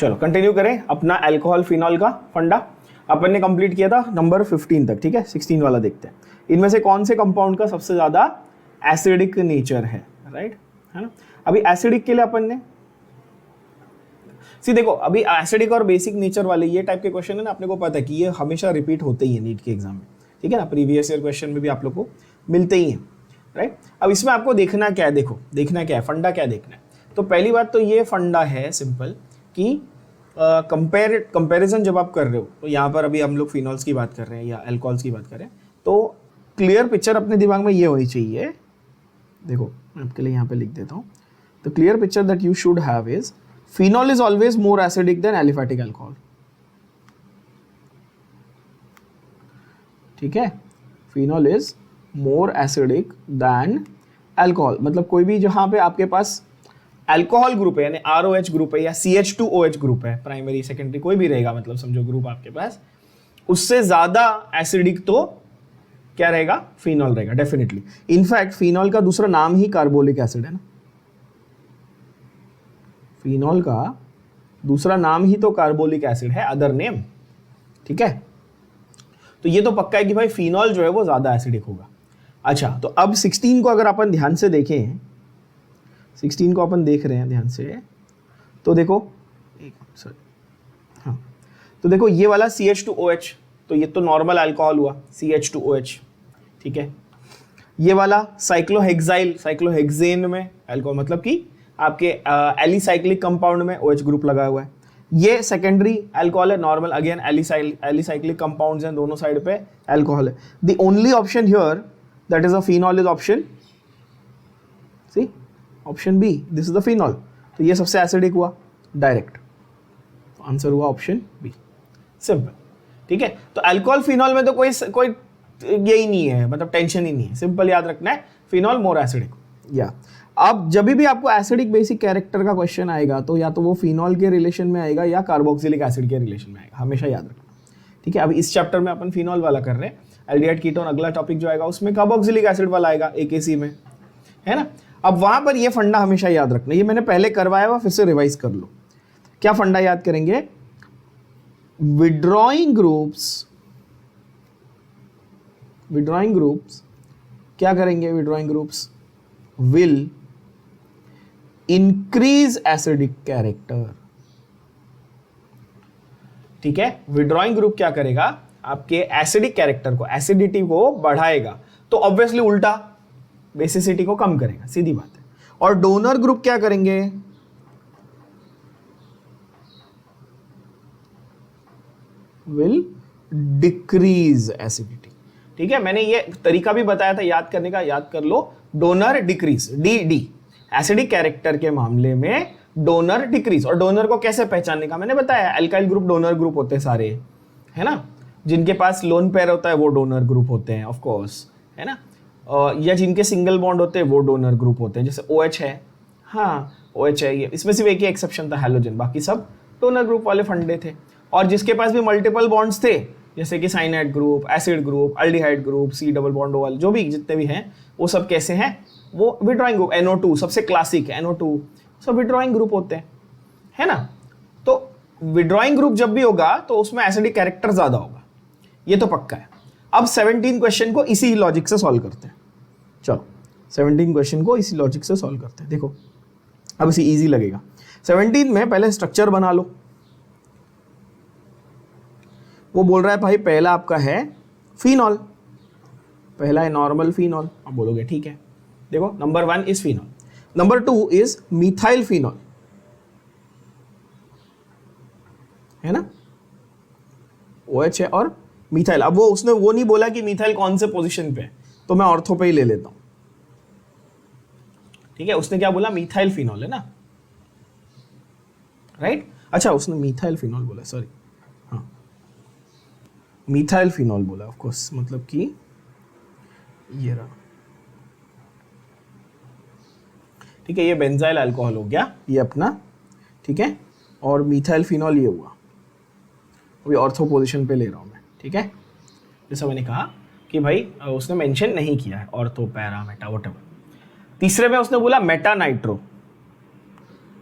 चलो कंटिन्यू करें अपना अल्कोहल फिनॉल का फंडा। अपन ने कंप्लीट किया था नंबर 15 तक, ठीक है। 16 वाला देखते हैं, इनमें से कौन से कंपाउंड का सबसे ज्यादा एसिडिक नेचर है, राइट, है ना। अभी एसिडिक के लिए अपन ने देखो, अभी एसिडिक और बेसिक नेचर वाले ये टाइप के क्वेश्चन है ना, अपने को पता है कि ये हमेशा रिपीट होते ही है नीट के एग्जाम में, ठीक है ना। प्रीवियस ईयर क्वेश्चन में भी आप लोग को मिलते ही हैं, राइट। अब इसमें आपको देखना क्या है, देखो देखना क्या है, फंडा क्या देखना है। तो पहली बात तो ये फंडा है सिंपल कि कंपैरिजन जब आप कर रहे हो, तो यहाँ पर अभी हम लोग फिनॉल्स की बात कर रहे हैं या अल्कोहल्स की बात कर रहे हैं, तो क्लियर पिक्चर अपने दिमाग में ये होनी चाहिए। देखो मैं आपके लिए यहाँ पे लिख देता हूँ, the clear picture that you should have is phenol is always more acidic than aliphatic alcohol, ठीक है। phenol is more acidic than alcohol, मतलब कोई भी जहां पे आपके पास अल्कोहल ग्रुप है, यानी ROH ग्रुप है या CH2OH ग्रुप है, प्राइमरी सेकेंडरी कोई भी रहेगा, मतलब समझो ग्रुप आपके पास, उससे ज्यादा एसिडिक तो क्या रहेगा, फिनॉल रहेगा डेफिनेटली। इनफैक्ट फिनॉल का दूसरा नाम ही कार्बोलिक एसिड है ना, फिनॉल का दूसरा नाम ही तो कार्बोलिक एसिड है, अदर नेम, ठीक है। तो ये तो पक्का है कि भाई फिनॉल जो है वो ज्यादा एसिडिक होगा। अच्छा, तो अब 16 को अगर अपन ध्यान से देखें, 16 को अपन देख रहे हैं ध्यान से, तो देखो सॉरी, हाँ, तो देखो ये वाला CH2OH, तो ये तो नॉर्मल अल्कोहल हुआ CH2OH, ठीक है। ये वाला साइक्लोहेक्सेन में अल्कोहल, मतलब कि आपके एलिसाइक्लिक कंपाउंड में OH ग्रुप लगा हुआ है। ये सेकेंडरी अल्कोहल है, नॉर्मल अगेन एलिसाइक्लिक कंपाउंड्स हैं, दोनों साइड पे अल्कोहल है। The only option here that is a phenol is option C, option B, this is the phenol. तो ये सबसे एसिडिक हुआ डायरेक्ट, तो आंसर हुआ ऑप्शन बी, सिंपल, ठीक है। तो अल्कोहल फिनॉल में तो कोई यही नहीं है, मतलब टेंशन ही नहीं है, सिंपल याद रखना है, फिनॉल मोर एसिडिक। या अब जब भी आपको एसिडिक बेसिक कैरेक्टर का क्वेश्चन आएगा, तो या तो वो फिनॉल के रिलेशन में आएगा या कार्बोक्सिलिक एसिड के रिलेशन में आएगा, हमेशा याद रखना, ठीक है। अब इस चैप्टर में अपन फिनॉल वाला कर रहे हैं, एल्डिहाइड कीटोन अगला टॉपिक जो आएगा उसमें कार्बोक्सिलिक एसिड वाला आएगा AKC में, है ना। अब वहां पर ये फंडा हमेशा याद रखना, ये मैंने पहले करवाया हुआ, फिर से रिवाइज कर लो। क्या फंडा याद करेंगे, विड्रॉइंग ग्रुप्स क्या करेंगे, withdrawing groups will increase acidic character, ठीक है। विड्रॉइंग ग्रुप क्या करेगा, आपके एसिडिक कैरेक्टर को, एसिडिटी को बढ़ाएगा, तो ऑब्वियसली उल्टा बेसिसिटी को कम करेगा, सीधी बात है। और डोनर ग्रुप क्या करेंगे, विल डिक्रीज एसिडिटी, ठीक है। मैंने ये तरीका भी बताया था याद करने का, याद कर लो। Donor decreases, the acidic character के मामले में डोनर डिक्रीज। और डोनर को कैसे पहचानने का मैंने बताया, अल्काइल ग्रुप डोनर ग्रुप होते हैं सारे, है ना। जिनके पास लोन पेयर होता है वो डोनर ग्रुप होते हैं ऑफ कोर्स, है ना। या जिनके सिंगल बॉन्ड होते हैं वो डोनर ग्रुप होते हैं, जैसे OH है, हाँ OH है, ये इसमें सिर्फ एक ही एक्सेप्शन था हैलोजन, बाकी सब डोनर ग्रुप वाले फंडे थे। और जिसके पास भी मल्टीपल बॉन्ड्स थे, जैसे कि cyanide group, acid group, aldehyde group, C double bond वाले जो भी जितने भी हैं, वो सब कैसे हैं, वो विड्रॉइंग ग्रुप। NO2 सबसे क्लासिक है, NO2 सब विड्रॉइंग ग्रुप होते हैं, है ना। तो विड्रॉइंग ग्रुप जब भी होगा तो उसमें एसिडिक कैरेक्टर ज्यादा होगा, ये तो पक्का है। अब 17 क्वेश्चन को इसी लॉजिक से सॉल्व करते हैं, चलो 17 क्वेश्चन को इसी लॉजिक से सॉल्व करते हैं। देखो अब इसे इजी लगेगा। 17 में पहले स्ट्रक्चर बना लो। वो बोल रहा है भाई पहला आपका है फिनॉल, पहला है नॉर्मल फिनॉल। आप बोलोगे ठीक है, देखो number 1 is phenol, number 2 is methyl phenol, है ना, OH है और मिथाइल। अब वो उसने वो नहीं बोला कि मिथाइल कौन से पोजीशन पे है, तो मैं ऑर्थो पे ही ले लेता हूं, ठीक है। उसने क्या बोला, मिथाइल फिनॉल है ना, राइट। अच्छा उसने मिथाइल फिनॉल बोला, सॉरी, हाँ मिथाइल फिनॉल बोला ऑफ कोर्स, मतलब कि ये रहा, ठीक है। ये बेंजाइल अल्कोहल हो गया ये अपना, ठीक है। और मिथाइल फिनॉल ये हुआ, अभी ऑर्थो पोजीशन पे ले रहा हूं मैं, ठीक है। जैसा मैंने कहा कि भाई उसने मेंशन नहीं किया है ऑर्थो, पैरा, मेटा, व्हाटएवर। तीसरे में उसने बोला मेटा नाइट्रो,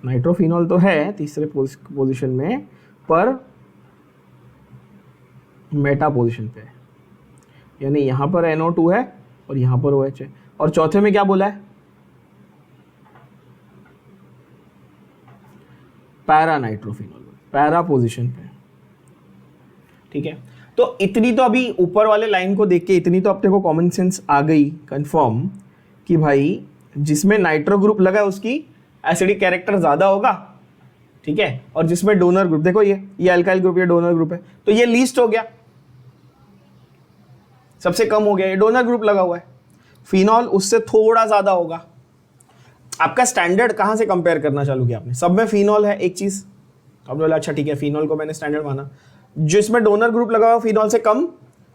नाइट्रोफिनॉल तो है तीसरे पोजीशन में, पर मेटा पोजीशन पे है, यानी यहां पर NO2 है और यहां पर OH है। और चौथे में क्या बोला है? पैरा नाइट्रोफिनॉल, पैरा पोजीशन पे। ठीक है, तो इतनी तो अभी ऊपर वाले लाइन को देख के इतनी तो अपने को कॉमन सेंस आ गई कंफर्म कि भाई जिसमें नाइट्रो ग्रुप लगा है उसकी एसिडिक कैरेक्टर ज्यादा होगा। ठीक है, और जिसमें डोनर ग्रुप, देखो ये अल्काइल ग्रुप, ये डोनर ग्रुप है, तो ये लीस्ट हो गया, सबसे कम हो गया, ये डोनर ग्रुप लगा हुआ है। फिनॉल उससे थोड़ा ज्यादा होगा। आपका स्टैंडर्ड कहां से कंपेयर करना चालू किया आपने? सब में फिनॉल है एक चीज, आपने बोला अच्छा ठीक है फिनॉल को मैंने स्टैंडर्ड माना। जिसमें डोनर ग्रुप लगा हुआ फिनॉल से कम,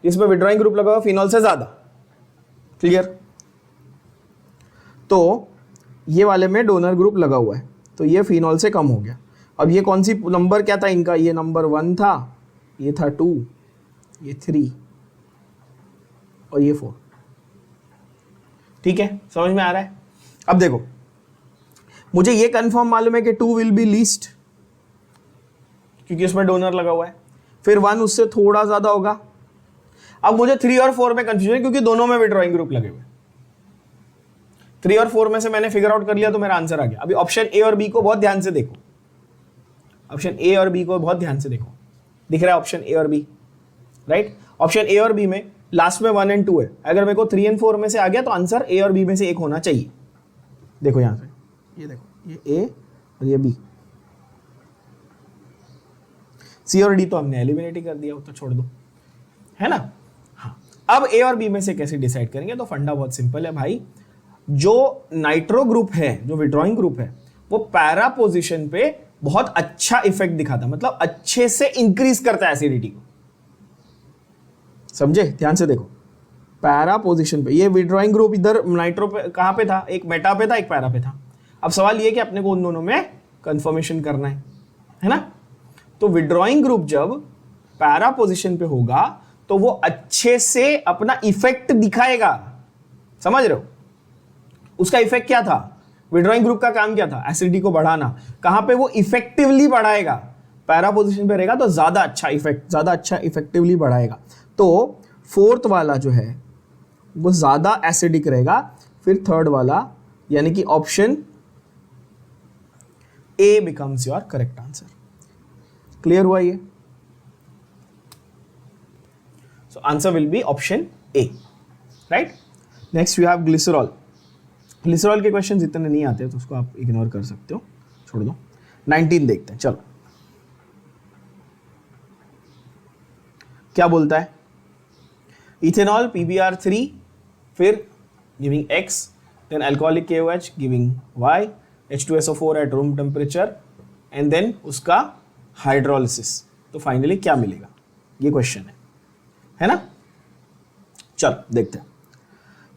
जिसमें विड्रॉइंग ग्रुप लगा हुआ फिनॉल से ज्यादा। क्लियर? तो ये वाले में डोनर ग्रुप लगा हुआ है तो ये फिनॉल से कम हो गया। अब ये कौन सी नंबर क्या था इनका? ये नंबर 1 था, ये था 2, ये 3 और ये 4। ठीक है, समझ में आ रहा है? अब देखो, मुझे ये कंफर्म मालूम है कि 2 विल बी लीस्ट क्योंकि उसमें डोनर लगा हुआ है, फिर 1 उससे थोड़ा ज्यादा होगा। अब मुझे 3 और 4 में कंफ्यूजन है क्योंकि दोनों में विड्रॉइंग ग्रुप लगे हुए। 3 और 4 में से मैंने फिगर आउट कर लिया तो मेरा आंसर आ गया। अभी ऑप्शन ए और बी को बहुत ध्यान से देखो, ऑप्शन ए और बी को बहुत ध्यान से देखो, दिख रहा है ऑप्शन ए और बी, राइट? ऑप्शन ए और बी में लास्ट में 1 और 2 है। अगर मेरे को 3 और 4 में से आ गया तो आंसर ए और बी में से एक होना चाहिए। देखो यहां से, ये देखो, ये ए और ये बी। सी और डी तो हमने एलिमिनेट ही कर दिया, वो तो छोड़ दो, है ना? हाँ, अब ए और बी में से कैसे डिसाइड करेंगे? तो फंडा बहुत सिंपल है भाई, जो नाइट्रो ग्रुप है, जो विड्रॉइंग ग्रुप है, वो पैरा पोजीशन पे बहुत अच्छा इफेक्ट दिखाता है, मतलब अच्छे से इंक्रीज करता है एसिडिटी को। समझे? ध्यान से देखो, पैरा पोजीशन पे ये विड्रॉइंग ग्रुप इधर नाइट्रो पे कहां पे था? एक मेटा पे था, एक पैरा पे था। अब सवाल ये कि अपने को उन दोनों में कंफर्मेशन करना है ना? तो विड्रॉइंग ग्रुप जब पैरा पोजीशन पे होगा तो वो अच्छे से अपना इफेक्ट दिखाएगा। समझ रहे हो? उसका इफेक्ट क्या था? विड्रॉइंग ग्रुप का काम क्या था? एसिडिटी को बढ़ाना। कहां पे वो इफेक्टिवली बढ़ाएगा? पैरा पोजीशन पे रहेगा तो ज्यादा अच्छा इफेक्ट, ज्यादा अच्छा इफेक्टिवली बढ़ाएगा। तो फोर्थ वाला जो है वो ज्यादा एसिडिक रहेगा, फिर थर्ड वाला यानी कि option A becomes your correct answer. Clear हुआ ये? So answer will be option A, right? Next we have glycerol. Glycerol के क्वेश्चन इतने नहीं आते तो उसको आप इग्नोर कर सकते हो, छोड़ दो। 19 देखते हैं, चलो क्या बोलता है? इथेनॉल PBr3, फिर giving X, then alcoholic KOH giving Y, H2SO4 at room temperature, and then उसका हाइड्रोलिसिस। तो फाइनली क्या मिलेगा? ये क्वेश्चन है ना? चलो देखते हैं।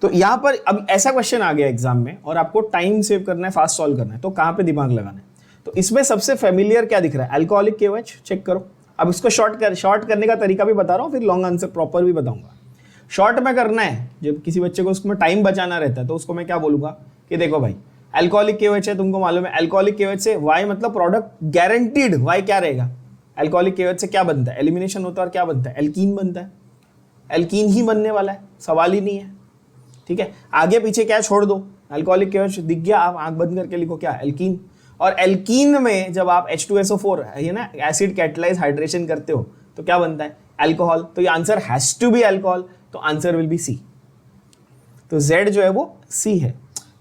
तो यहां पर अब ऐसा क्वेश्चन आ गया एग्जाम में और आपको टाइम सेव करना है, फास्ट सॉल्व करना है, तो कहां पे दिमाग लगाना है? तो इसमें सबसे फेमिलियर क्या दिख रहा है? अल्कोहलिक KOH, चेक करो। अब इसको शॉर्ट करने का तरीका भी बता रहा हूं, फिर लॉन्ग आंसर प्रॉपर भी बताऊंगा। शॉर्ट में करना है, जब किसी बच्चे को उसमें टाइम बचाना रहता है तो उसको मैं क्या बोलूंगा कि देखो भाई अल्कोहलिक KOH है, तुमको मालूम है अल्कोहलिक KOH से Y मतलब प्रोडक्ट गारंटीड, Y क्या रहेगा? अल्कोहलिक KOH से क्या बनता है? एलिमिनेशन होता है और क्या बनता है? एल्कीन बनता है। एल्कीन ही बनने वाला है, सवाल ही नहीं है। ठीक है, आगे पीछे क्या छोड़ दो, अल्कोहलिक KOH दिख गया, आप आंख बंद करके लिखो क्या? एल्कीन। और एल्कीन में जब आप H2SO4 है ना, एसिड कैटलाइज हाइड्रेशन करते हो तो क्या बनता है? अल्कोहल। तो ये answer has to be alcohol, तो आंसर विल बी सी। तो Z जो है वो C है।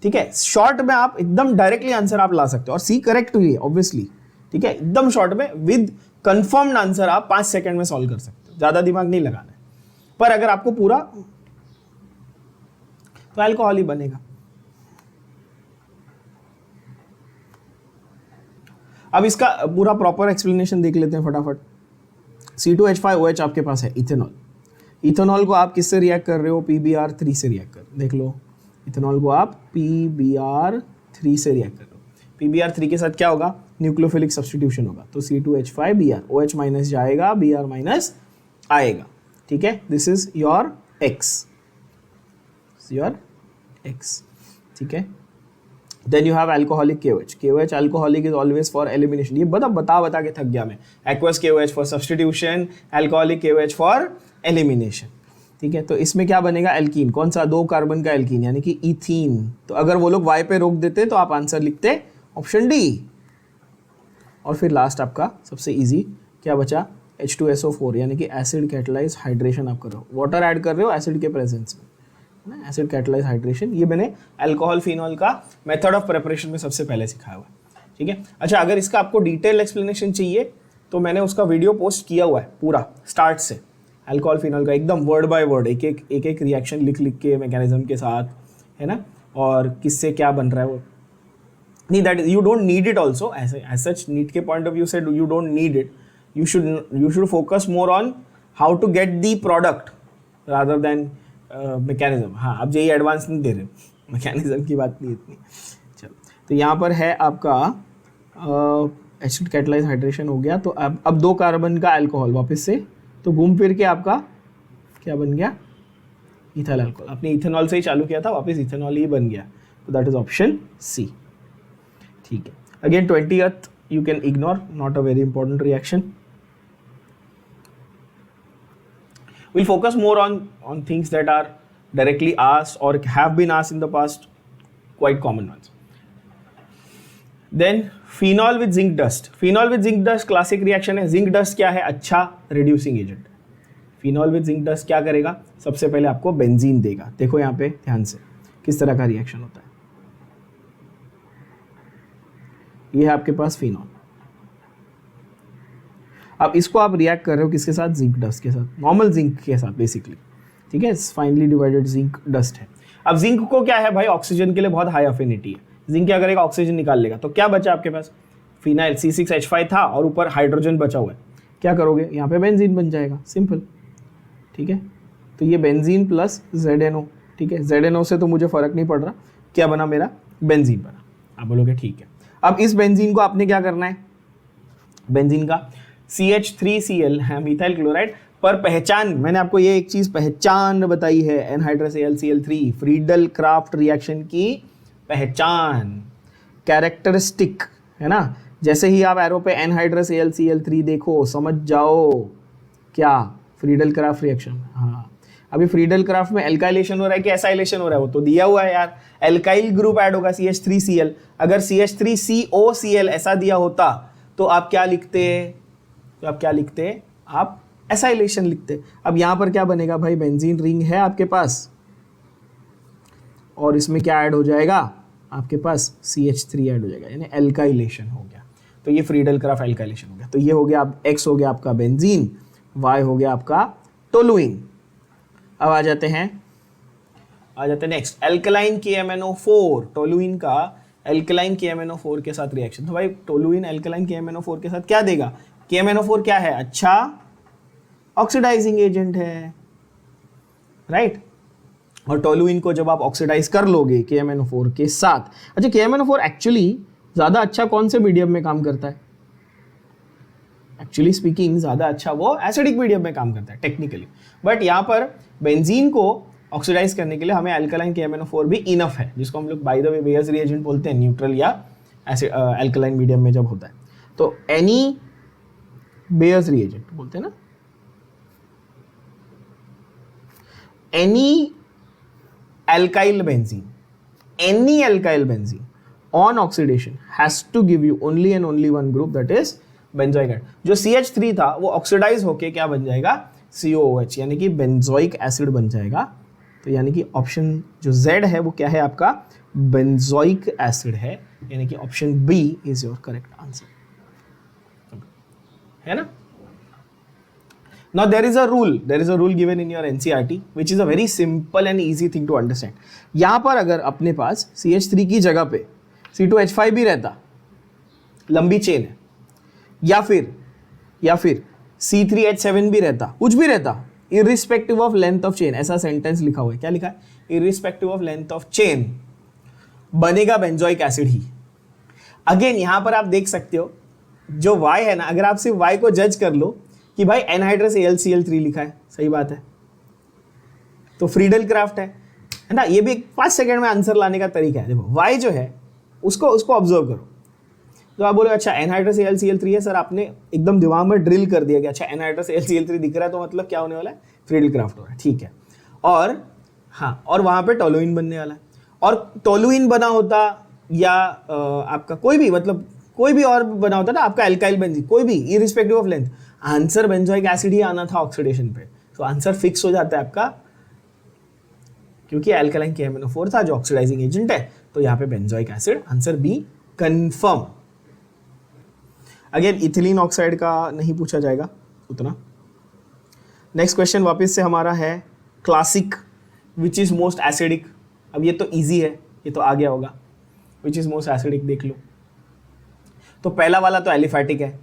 ठीक है, शॉर्ट में आप एकदम डायरेक्टली आंसर आप ला सकते हो और C करेक्ट हुई है ऑब्वियसली। ठीक है, एकदम शॉर्ट में विद कंफर्म्ड आंसर आप 5 सेकंड में सॉल्व कर सकते हो, ज्यादा दिमाग नहीं लगाना है। पर अगर आपको पूरा, तो अल्कोहल ही बनेगा। अब इसका पूरा प्रॉपर एक्सप्लेनेशन देख लेते हैं फटाफट। C2H5OH आपके पास है इथेनॉल। इथेनॉल को आप किससे रिएक्ट कर रहे हो? PBr3 से रिएक्ट कर, देख लो। इथेनॉल को आप PBr3 से रिएक्ट कर रहे हो। PBr3 के साथ क्या होगा? न्यूक्लियोफिलिक सब्स्टिट्यूशन होगा, तो C2H5Br, OH माइनस जाएगा, Br माइनस आएगा। ठीक है, दिस इज योर X, ठीक है। Then you have alcoholic KOH. KOH alcoholic is always for elimination. ये बता के थक गया मैं. Aqueous KOH for substitution, alcoholic KOH for elimination. ठीक है, तो इसमें क्या बनेगा? एल्कीन. कौन सा? 2 कार्बन का एल्कीन यानी कि इथीन. तो अगर वो लोग Y पे रोक देते तो आप आंसर लिखते ऑप्शन डी. और फिर लास्ट आपका सबसे इजी क्या बचा? H2SO4 यानी कि एसिड कैटलाइज हाइड्रेशन आप कर रहे हो. वाटर ऐड कर रहे हो एसिड के प्रेजेंस में, ना, एसिड कैटलाइज हाइड्रेशन. ये मैंने अल्कोहल फिनॉल का मेथड ऑफ प्रिपरेशन में सबसे पहले सिखाया हुआ है. ठीक है. अच्छा, अगर इसका आपको डिटेल एक्सप्लेनेशन चाहिए तो मैंने उसका वीडियो पोस्ट किया हुआ है पूरा स्टार्ट से. अल्कोहल फिनॉल का एकदम वर्ड बाय वर्ड एक एक रिएक्शन लिख के मैकेनिज्म के साथ, है ना, और किससे क्या बन रहा है वो. नहीं, that you don't need it also. As such NEET के पॉइंट ऑफ व्यू से you don't need it. you should focus more on how to get the product rather than mechanism. हाँ, अब यही एडवांस नहीं दे रहे, मैकेनिज्म की बात नहीं इतनी. चलो, तो यहाँ पर है आपका एसिड कैटलाइज हाइड्रेशन हो गया. तो अब 2 कार्बन का अल्कोहल वापस से, तो घूम फिर के आपका क्या बन गया? Ethyl alcohol. आपने इथेनॉल से ही चालू किया था, वापस इथेनॉल ही बन गया. तो दैट इज ऑप्शन सी. ठीक है. Again 20th you can ignore, not a very important reaction. We'll focus more on things that are directly asked or have been asked in the past, quite common ones. Then phenol with zinc dust. Phenol with zinc dust classic reaction है. zinc dust क्या है? अच्छा reducing agent. phenol with zinc dust क्या करेगा? सबसे पहले आपको benzene देगा. देखो यहाँ पे ध्यान से किस तरह का रिएक्शन होता है. ये है आपके पास फिनॉल. अब इसको आप रिएक्ट कर रहे हो किसके साथ? जिंक डस्ट के साथ, नॉर्मल जिंक के साथ बेसिकली. ठीक है, फाइनली डिवाइडेड जिंक डस्ट है. अब जिंक को क्या है भाई? ऑक्सीजन के लिए बहुत हाई अफिनिटी है. जिंक क्या करेगा? ऑक्सीजन निकाल लेगा. तो क्या बचा आपके पास? फिनाइल C6H5 था और ऊपर हाइड्रोजन बचा हुआ है. क्या करोगे? यहाँ पे बेंजीन बन जाएगा, सिंपल. ठीक है, तो ये बेंजीन प्लस ZNO. ठीक है, ZNO से तो मुझे फर्क नहीं पड़ रहा, क्या बना मेरा? बेंजीन बना. आप बोलोगे ठीक है. अब इस बेंजीन को आपने क्या करना है? बेंजीन का CH3Cl है मिथाइल क्लोराइड पर पहचान, मैंने आपको ये एक चीज पहचान बताई है, anhydrous AlCl3 Friedel craft reaction की पहचान, कैरेक्टरिस्टिक, है ना. जैसे ही आप एरो पे एनहाइड्रस AlCl3 देखो समझ जाओ क्या? Friedel craft reaction. हाँ, अभी फ्रीडल क्राफ्ट में एल्काइलेशन हो रहा है कि एसाइलेशन हो रहा है? वो तो दिया हुआ है यार. एल्काइल ग्रुप ऐड होगा CH3Cl. अगर CH3COCl ऐसा दिया होता तो आप क्या लिखते? आप एसाइलेशन लिखते. अब यहां पर क्या बनेगा भाई? बेंजीन रिंग है आपके पास और इसमें क्या ऐड हो जाएगा? आपके पास CH3 ऐड हो जाएगा, यानी एल्काइलेशन हो गया. तो ये फ्रीडल क्राफ्ट एल्काइलेशन हो गया. तो ये हो गया, अब X हो गया आपका बेंजीन, Y हो गया आपका टोलुइन. अब आ जाते हैं नेक्स्ट, एल्कलाइन KMnO4. टोलुइन का एल्कलाइन KMnO4 के साथ रिएक्शन. तो भाई टोलुइन एल्कलाइन KMnO4 के साथ क्या देगा? KMnO4 क्या है? अच्छा ऑक्सीडाइजिंग एजेंट है, राइट. और टोलुइन को जब आप ऑक्सीडाइज कर लोगे KMnO4 के साथ, अच्छा KMnO4 एक्चुअली ज्यादा अच्छा कौन से मीडियम में काम करता है? एक्चुअली स्पीकिंग ज्यादा अच्छा वो एसिडिक मीडियम में काम करता है टेक्निकली. बट यहाँ पर बेंजीन को ऑक्सीडाइज करने के लिए हमें अल्कलाइन KMnO4 भी इनफ है, जिसको हम लोग bye the way bears reagent बोलते हैं, न्यूट्रल या अल्कलाइन मीडियम में जब होता है. तो एनी बेयर्स रिएजेंट बोलते हैं ना, any alkyl benzene on oxidation has to give you only and only one group, that is benzoic acid. जो CH3 था वो ऑक्सीडाइज होके क्या बन जाएगा? COOH, यानी कि बेंजोइक एसिड बन जाएगा. तो यानी कि ऑप्शन जो Z है वो क्या है आपका? बेंजोइक एसिड है, यानी कि option B is your correct answer, है ना. Now there is a rule given in your NCERT which is a very simple and easy thing to understand. यहाँ पर अगर अपने पास CH3 की जगह पे C2H5 भी रहता, लंबी चेन है, या फिर C3H7 भी रहता, कुछ भी रहता, irrespective of length of chain, ऐसा सेंटेंस लिखा हुआ है. क्या लिखा है? irrespective of length of chain बनेगा बेंजोइक एसिड ही. अगेन यहां पर आप देख सकते हो जो Y है ना, अगर आप सिर्फ Y को जज कर लो कि भाई एनहाइड्रस AlCl3 लिखा है, सही बात है, तो फ्रीडल क्राफ्ट है ना. ये भी 5 सेकंड में आंसर लाने का तरीका है. देखो Y जो है उसको उसको ऑब्जर्व करो। तो आप बोले अच्छा एनहाइड्रस AlCl3 है सर, आपने एकदम दिमाग में ड्रिल कर दिया कि अच्छा एनहाइड्रस AlCl3 दिख रहा है तो मतलब क्या होने वाला है, फ्रीडल क्राफ्ट हो रहा है, ठीक है। और हाँ, और वहाँ पे टोलुइन बनने वाला है, और टोलुइन बना होता या आपका कोई भी मतलब कोई भी और बना होता ना आपका एल्काइल बेंजीन, कोई भी irrespective of length, answer benzoic acid ही आना था ऑक्सीडेशन पे, तो आंसर फिक्स हो जाता है आपका, क्योंकि एल्कलाइन KMnO4 था जो ऑक्सीडाइजिंग एजेंट है, तो यहाँ पे benzoic acid, answer B confirm. Again ethylene oxide का नहीं पूछा जाएगा उतना। नेक्स्ट क्वेश्चन वापस से हमारा है classic, which is most acidic. अब ये तो इजी है, ये तो आ गया होगा, विच इज मोस्ट एसिडिक देख लो। तो पहला वाला तो एलिफैटिक है,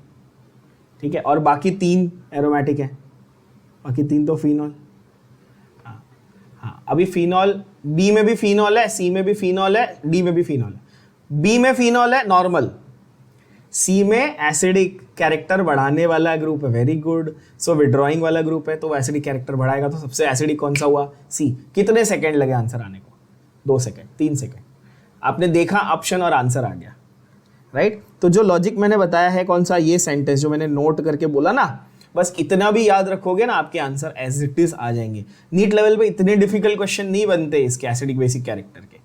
ठीक है, और बाकी 3 एरोमेटिक है, बाकी 3 तो फिनॉल। हाँ, अभी फिनॉल, बी में भी फिनॉल है, सी में भी फिनॉल है, डी में भी फिनॉल है। बी में फिनॉल है नॉर्मल, सी में एसिडिक कैरेक्टर बढ़ाने वाला ग्रुप है, वेरी गुड। सो विड्रॉइंग वाला ग्रुप है तो वो एसिडिक कैरेक्टर बढ़ाएगा, तो सबसे एसिडिक कौन सा हुआ, सी। कितने सेकंड लगे आंसर आने को, 2 सेकंड, 3 सेकंड, आपने देखा ऑप्शन और आंसर आ गया, राइट। तो जो लॉजिक मैंने बताया है कौन सा, ये सेंटेंस जो मैंने नोट करके बोला ना, बस इतना भी याद रखोगे ना, आपके आंसर एज इट इज आ जाएंगे। नीट लेवल पे इतने डिफिकल्ट क्वेश्चन नहीं बनते इसके एसिडिक बेसिक कैरेक्टर के।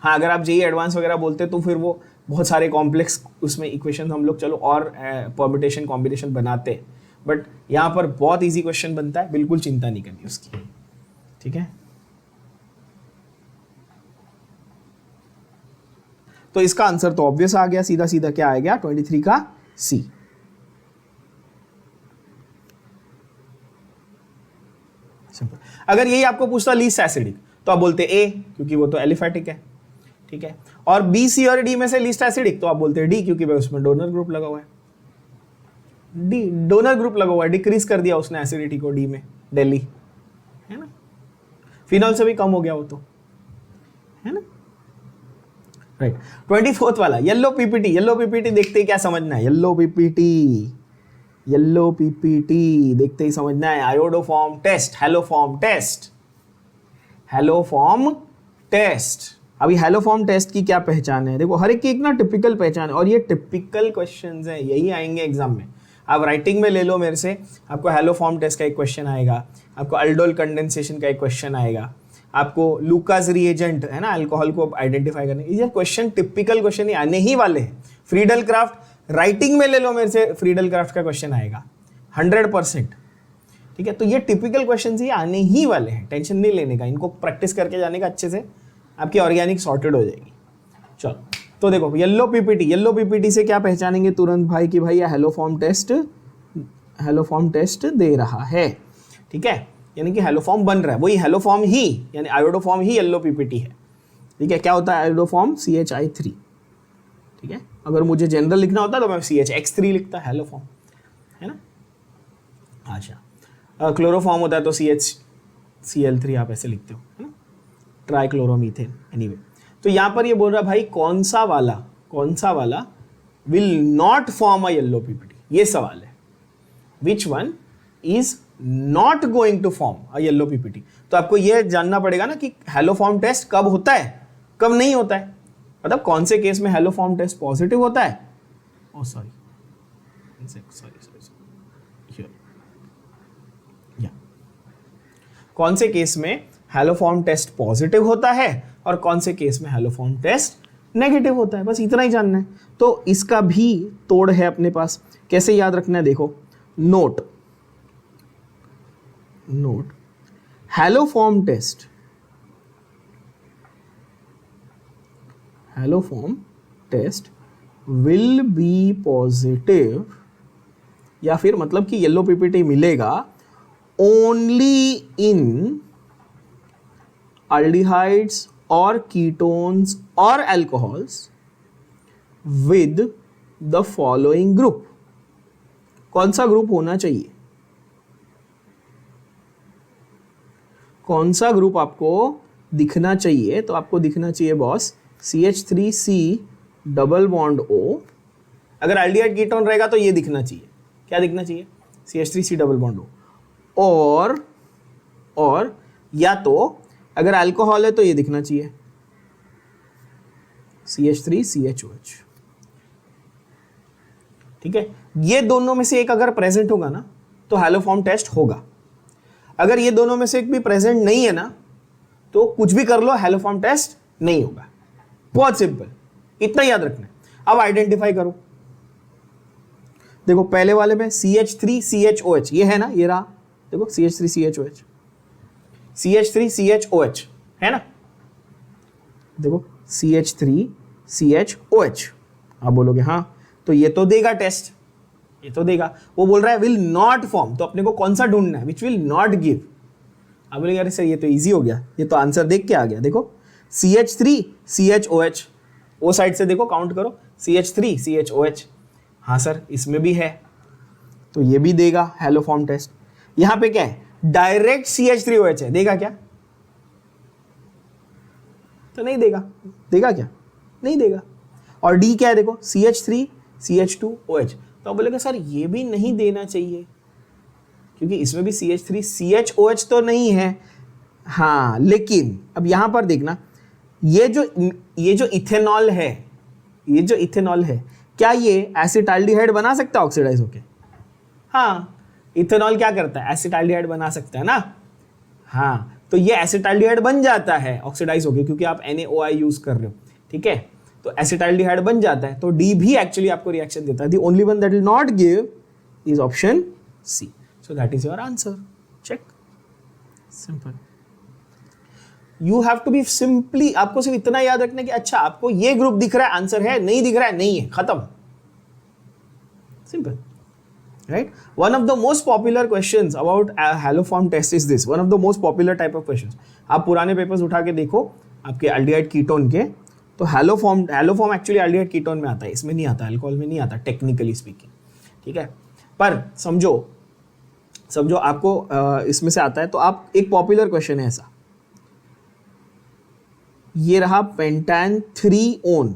हाँ, अगर आप जेईई एडवांस वगैरह बोलते तो फिर वो बहुत सारे कॉम्प्लेक्स उसमें इक्वेशन हम लोग चलो और परम्यूटेशन कॉम्बिनेशन बनाते हैं, बट यहाँ पर बहुत इजी क्वेश्चन बनता है, बिल्कुल चिंता नहीं करनी उसकी, ठीक है। तो इसका आंसर तो ऑब्वियस आ गया, सीधा सीधा क्या आ गया, 23 का सी। सिंपल। अगर यही आपको पूछता लीस्ट एसिडिक तो आप बोलते ए, क्योंकि वो तो एलिफैटिक है, ठीक है। और बी, सी और डी में से लीस्ट एसिडिक तो आप बोलते डी, क्योंकि भाई उसमें डोनर ग्रुप लगा हुआ है, डी डोनर ग्रुप लगा हुआ है, डिक्रीज कर दिया उसने एसिडिटी को डी में, दिल्ली, है ना। फिनॉल से भी कम हो गया वो तो, है ना, राइट। 24th वाला येलो पीपीटी। येलो पीपीटी देखते ही क्या समझना है, येलो पीपीटी, येलो पीपीटी देखते ही समझना है, iodoform test, haloform test, haloform test. अभी हेलोफॉर्म टेस्ट की क्या पहचान है, देखो हर एक की एक ना टिपिकल पहचान है, और ये टिपिकल क्वेश्चंस हैं, यही आएंगे एग्जाम में। आप राइटिंग में ले लो मेरे से, आपको हेलोफॉर्म टेस्ट का एक क्वेश्चन आएगा, आपको अल्डोल कंडेंसेशन का एक क्वेश्चन आएगा, आपको लूकास रिएजेंट है ना अल्कोहल को आइडेंटिफाई करने, ये क्वेश्चन टिपिकल क्वेश्चन ही आने ही वाले हैं। फ्रीडल क्राफ्ट राइटिंग में ले लो मेरे से, फ्रीडल क्राफ्ट का क्वेश्चन आएगा 100%, ठीक है। तो ये टिपिकल क्वेश्चन ही आने ही वाले हैं, टेंशन नहीं लेने का, इनको प्रैक्टिस करके जाने का अच्छे से, आपकी ऑर्गेनिक सॉर्टेड हो जाएगी। चलो तो देखो येलो पीपीटी, येलो पीपीटी से क्या पहचानेंगे तुरंत भाई कि भाई ये हेलोफॉर्म टेस्ट दे रहा है, ठीक है, यानी कि हेलोफॉर्म बन रहा है, वही हेलोफॉर्म ही यानी आयोडोफॉर्म ही येलो पीपीटी है, ठीक है। क्या होता है आयोडोफॉर्म, CHI3, ठीक है। अगर मुझे जनरल लिखना होता तो मैं CHX3 लिखता, हेलोफॉर्म, है ना। अच्छा, क्लोरोफॉर्म होता है तो CHCl3 आप ऐसे लिखते हो, है ना, ट्राइक्लोरोमीथेन, एनीवे। तो यहां पर ये बोल रहा भाई कौन सा वाला will not form a yellow PPT, ये सवाल है, which one is not going to form a yellow PPT. तो आपको ये जानना पड़ेगा ना कि हेलोफॉर्म टेस्ट कब होता है, कब नहीं होता है, मतलब कौन से केस में हेलोफॉर्म टेस्ट पॉजिटिव होता है, कौन से केस में हेलोफॉर्म टेस्ट पॉजिटिव होता है और कौन से केस में हेलोफॉर्म टेस्ट नेगेटिव होता है, बस इतना ही जानना है। तो इसका भी तोड़ है अपने पास, कैसे याद रखना है, देखो note haloform test will be positive, या फिर मतलब कि येलो पीपीटी मिलेगा only in aldehydes or ketones or alcohols with the following group। कौन सा ग्रुप होना चाहिए, कौन सा ग्रुप आपको दिखना चाहिए, तो आपको दिखना चाहिए boss CH3C double bond O। अगर एल्डिहाइड कीटोन रहेगा तो ये दिखना चाहिए, क्या दिखना चाहिए, CH3C डबल बॉन्ड O। और या तो अगर अल्कोहल है तो ये दिखना चाहिए, CH3CHOH। ठीक है, ये दोनों में से एक अगर प्रेजेंट होगा ना तो हैलोफॉर्म टेस्ट होगा। अगर ये दोनों में से एक भी प्रेजेंट नहीं है ना तो कुछ भी कर लो, हैलोफॉर्म टेस्ट नहीं होगा। बहुत सिंपल, इतना याद रखना है। अब आइडेंटिफाई करो। देखो पहले वाले में CH3CHOH, ये है ना, ये रहा, देखो CH3CHOH, CH3CHOH है ना, देखो CH3CHOH। आप बोलोगे हाँ तो ये तो देगा टेस्ट, ये तो देगा। वो बोल रहा है विल नॉट फॉर्म, तो अपने को कौन सा ढूंढना है, विच विल नॉट गिव। आप बोलेगे अरे सर ये तो इजी हो गया, ये तो आंसर देख के आ गया। देखो CH3CHOH, वो साइड से देखो काउंट करो, CH3CHOH। हाँ सर इसमें भी है, तो ये भी देगा हैलोफॉर्म टेस्ट। यहां पे क्या है, डायरेक्ट CH3OH है, देगा क्या, तो नहीं देगा। देगा क्या, नहीं देगा। और D क्या है, देखो CH3CH2OH, तो आप बोलेगा सर ये भी नहीं देना चाहिए क्योंकि इसमें भी CH3CHOH तो नहीं है। हाँ लेकिन अब यहां पर देखना, ये जो इथेनॉल है, ये जो इथेनॉल है, क्या ये एसिटाल्डिहाइड बना सकता है ऑक्सीडाइज होके? हाँ, इथेनॉल क्या करता है, एसिटाल्डिहाइड बना सकता है ना। हाँ, तो ये एसिटाल्डिहाइड बन जाता है ऑक्सीडाइज होके, क्योंकि आप NaOI यूज कर रहे हो। ठीक है, तो एसिटाल्डिहाइड बन जाता है, तो D भी एक्चुअली आपको रिएक्शन देता है। The only one that will not give is option C। So that is your answer. Check, simple. You have to be simply, आपको सिर्फ इतना याद रखना कि अच्छा आपको ये ग्रुप दिख रहा है, आंसर है, नहीं दिख रहा है, नहीं है, खत्म, simple, right. One of the most popular questions about haloform test is this, one of the most popular type of questions. आप पुराने पेपर्स उठा के देखो आपके एल्डिहाइड कीटोन के, तो हैलोफॉर्म एक्चुअली एल्डिहाइड कीटोन में आता है, इसमें नहीं आता, अल्कोहल में नहीं आता टेक्निकली स्पीकिंग। ठीक है, पर समझो आपको इसमें से आता है। तो आप, एक पॉपुलर क्वेश्चन है ऐसा, ये रहा पेंटान 3-ओन,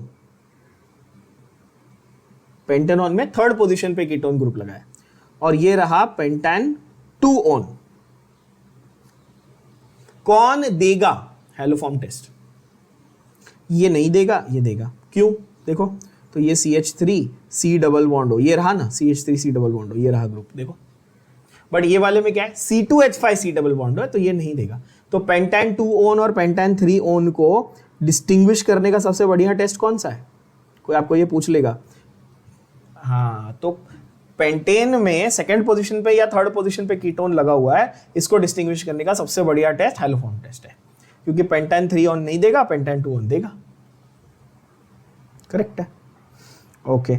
पेंटेनॉन में थर्ड पोजीशन पे कीटोन ग्रुप लगा है, और ये रहा पेंटान 2-ओन। कौन देगा हैलोफॉर्म टेस्ट? ये नहीं देगा, ये देगा। क्यों? देखो तो ये CH3C डबल बॉन्ड हो, ये रहा ना CH3C डबल बॉन्ड हो, ये रहा ग्रुप, देखो। बट ये वाले में क्या है, C2H5C डबल बॉन्ड है, तो ये नहीं देगा। तो पेंटान 2-ओन और पेंटान 3-ओन को डिस्टिंग्विश करने का सबसे बढ़िया टेस्ट कौन सा है? कोई आपको ये पूछ लेगा। हाँ, तो पेंटेन में सेकंड पोजीशन पे या थर्ड पोजीशन पे कीटोन लगा हुआ है, इसको डिस्टिंग्विश करने का सबसे बढ़िया टेस्ट हैलोफॉर्म टेस्ट है, क्योंकि पेंटान 3-ओन नहीं देगा, पेंटान 2-ओन देगा। करेक्ट है, ओके।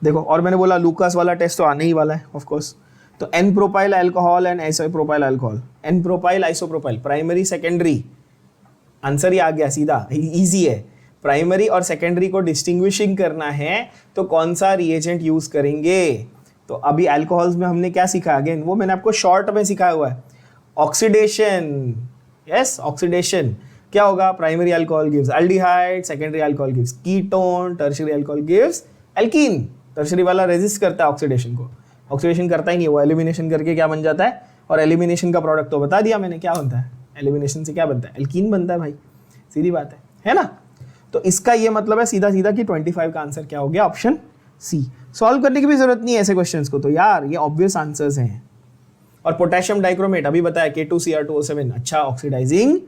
देखो, और मैंने बोला लूकास वाला टेस्ट तो आने ही वाला है ऑफ कोर्स। तो n propyl alcohol and isopropyl alcohol, n propyl isopropyl, primary secondary, answer ही आ गया सीधा, इजी है। प्राइमरी और सेकेंडरी को डिस्टिंग्विशिंग करना है तो कौन सा रिएजेंट यूज करेंगे? तो अभी अल्कोहल्स में हमने क्या सीखा, अगेन वो मैंने आपको शॉर्ट में सिखाया हुआ है, ऑक्सीडेशन। यस, ऑक्सीडेशन क्या होगा, primary alcohol gives aldehyde, secondary alcohol gives ketone, tertiary alcohol gives alkene. Tertiary वाला रेजिस्ट करता है ऑक्सीडेशन को, ऑक्सीडेशन करता ही नहीं, वो एलिमिनेशन करके क्या बन जाता है, और एलिमिनेशन का प्रोडक्ट तो बता दिया मैंने क्या बनता है, एलिमिनेशन से क्या बनता है, एल्कीन बनता है भाई, सीधी बात है ना। तो इसका ये मतलब है सीधा सीधा कि 25 का आंसर क्या हो गया, ऑप्शन सी। सॉल्व करने की भी जरूरत नहीं है ऐसे क्वेश्चंस को, तो यार ये ऑब्वियस आंसर्स हैं। और पोटेशियम डाइक्रोमेट अभी बताया K2Cr2O7 अच्छा oxidising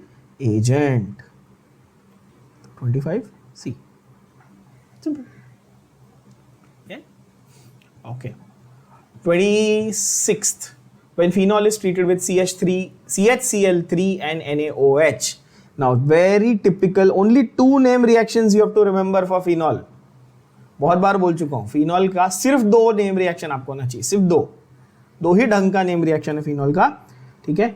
agent, 25 C, simple. Okay, 26th, when phenol is treated with CHCl3 and NaOH. Now very typical, only 2 name reactions you have to remember for phenol. बहुत बार बोल चुका हूं, phenol का सिर्फ 2 नेम रिएक्शन आपको होना चाहिए, सिर्फ 2 ही ढंग का नेम रिएक्शन है फिनॉल का। ठीक है,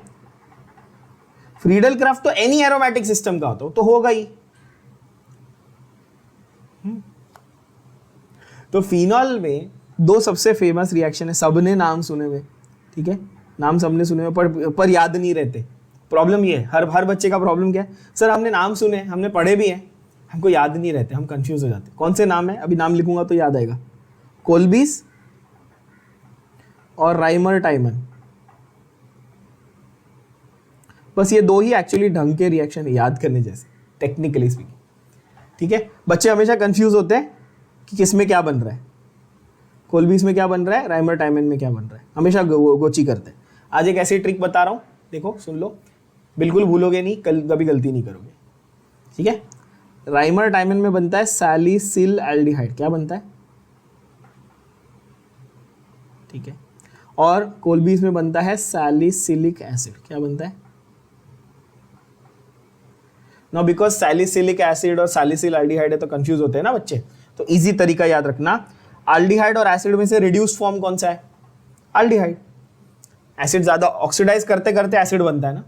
फ्रीडल क्राफ्ट तो एनी एरोमेटिक सिस्टम का हो तो होगा ही। तो फिनॉल में 2 सबसे फेमस रिएक्शन है, सबने नाम सुने हुए। ठीक है, नाम सबने सुने हुए पर याद नहीं रहते। प्रॉब्लम ये है, हर बच्चे का प्रॉब्लम क्या है, सर हमने नाम सुने, हमने पढ़े भी हैं, हमको याद नहीं रहते, हम कंफ्यूज हो जाते। कौन से नाम है, अभी नाम लिखूंगा तो याद आएगा, कोल्बिस और राइमर टाइमन। बस ये 2 ही एक्चुअली ढंग के रिएक्शन है याद करने जैसे, टेक्निकली स्पीकिंग। ठीक है, बच्चे हमेशा कंफ्यूज होते हैं कि किस में क्या बन रहा है, कोलबीस में क्या बन रहा है, राइमर टाइमन में क्या बन रहा है, हमेशा गोची करते हैं। आज एक ऐसी ट्रिक बता रहा हूँ, देखो सुन लो, बिल्कुल भूलोगे नहीं, कभी गलती नहीं करोगे, ठीक है। राइमर टाइमन में बनता है सैलिसिल एल्डिहाइड, क्या बनता है, ठीक है, और कोलबीस में बनता है सैलिसिलिक एसिड, क्या बनता है। नाउ बिकॉज सैलिसिलिक एसिड और सैलिसिल एल्डिहाइड है तो कंफ्यूज होते हैं ना बच्चे, तो इजी तरीका याद रखना, एल्डिहाइड और एसिड में से रिड्यूस्ड फॉर्म कौन सा है, एल्डिहाइड। एसिड ज्यादा ऑक्सीडाइज करते करते एसिड बनता है ना,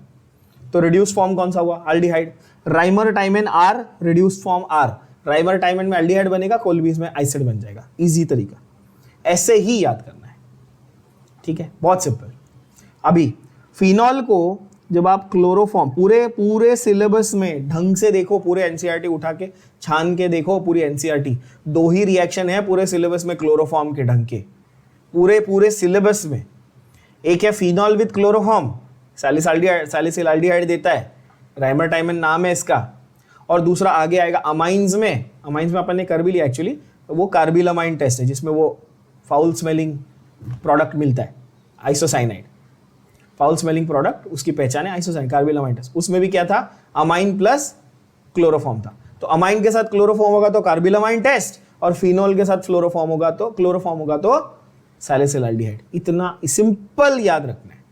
तो रिड्यूस्ड फॉर्म कौन सा हुआ, aldehyde. Reimer Tiemann R, reduced form R, Reimer Tiemann में एल्डिहाइड बनेगा, कोलबीस में एसिड बन जाएगा। इजी तरीका, ऐसे ही याद करना है, ठीक है, बहुत सिंपल। अभी फिनॉल को जब आप क्लोरोफॉर्म पूरे सिलेबस में ढंग से देखो, पूरे एनसीईआरटी उठा के छान के देखो, पूरी एनसीईआरटी, 2 ही रिएक्शन है पूरे सिलेबस में क्लोरोफॉर्म के ढंग के, पूरे सिलेबस में। एक है phenol with chloroform, salicyl aldehyde देता है, राइमर टाइमन नाम है इसका, और दूसरा आगे आएगा अमाइंस में अपन ने कर भी लिया एक्चुअली, वो कार्बिलामाइन टेस्ट है जिसमें वो फाउल स्मेलिंग प्रोडक्ट मिलता है, आइसोसाइनाइड, फाउल स्मेलिंग प्रोडक्ट, उसकी पहचान है आइसोसाइनाइड, कार्बिलामाइन टेस्ट। उसमें भी क्या था, अमाइन प्लस क्लोरोफॉर्म था, तो अमाइन के साथ क्लोरोफॉर्म होगा तो कार्बिलामाइन टेस्ट, और फिनॉल के साथ क्लोरोफॉर्म होगा तो सैलिसिल एल्डिहाइड। इतना सिंपल याद रखना है,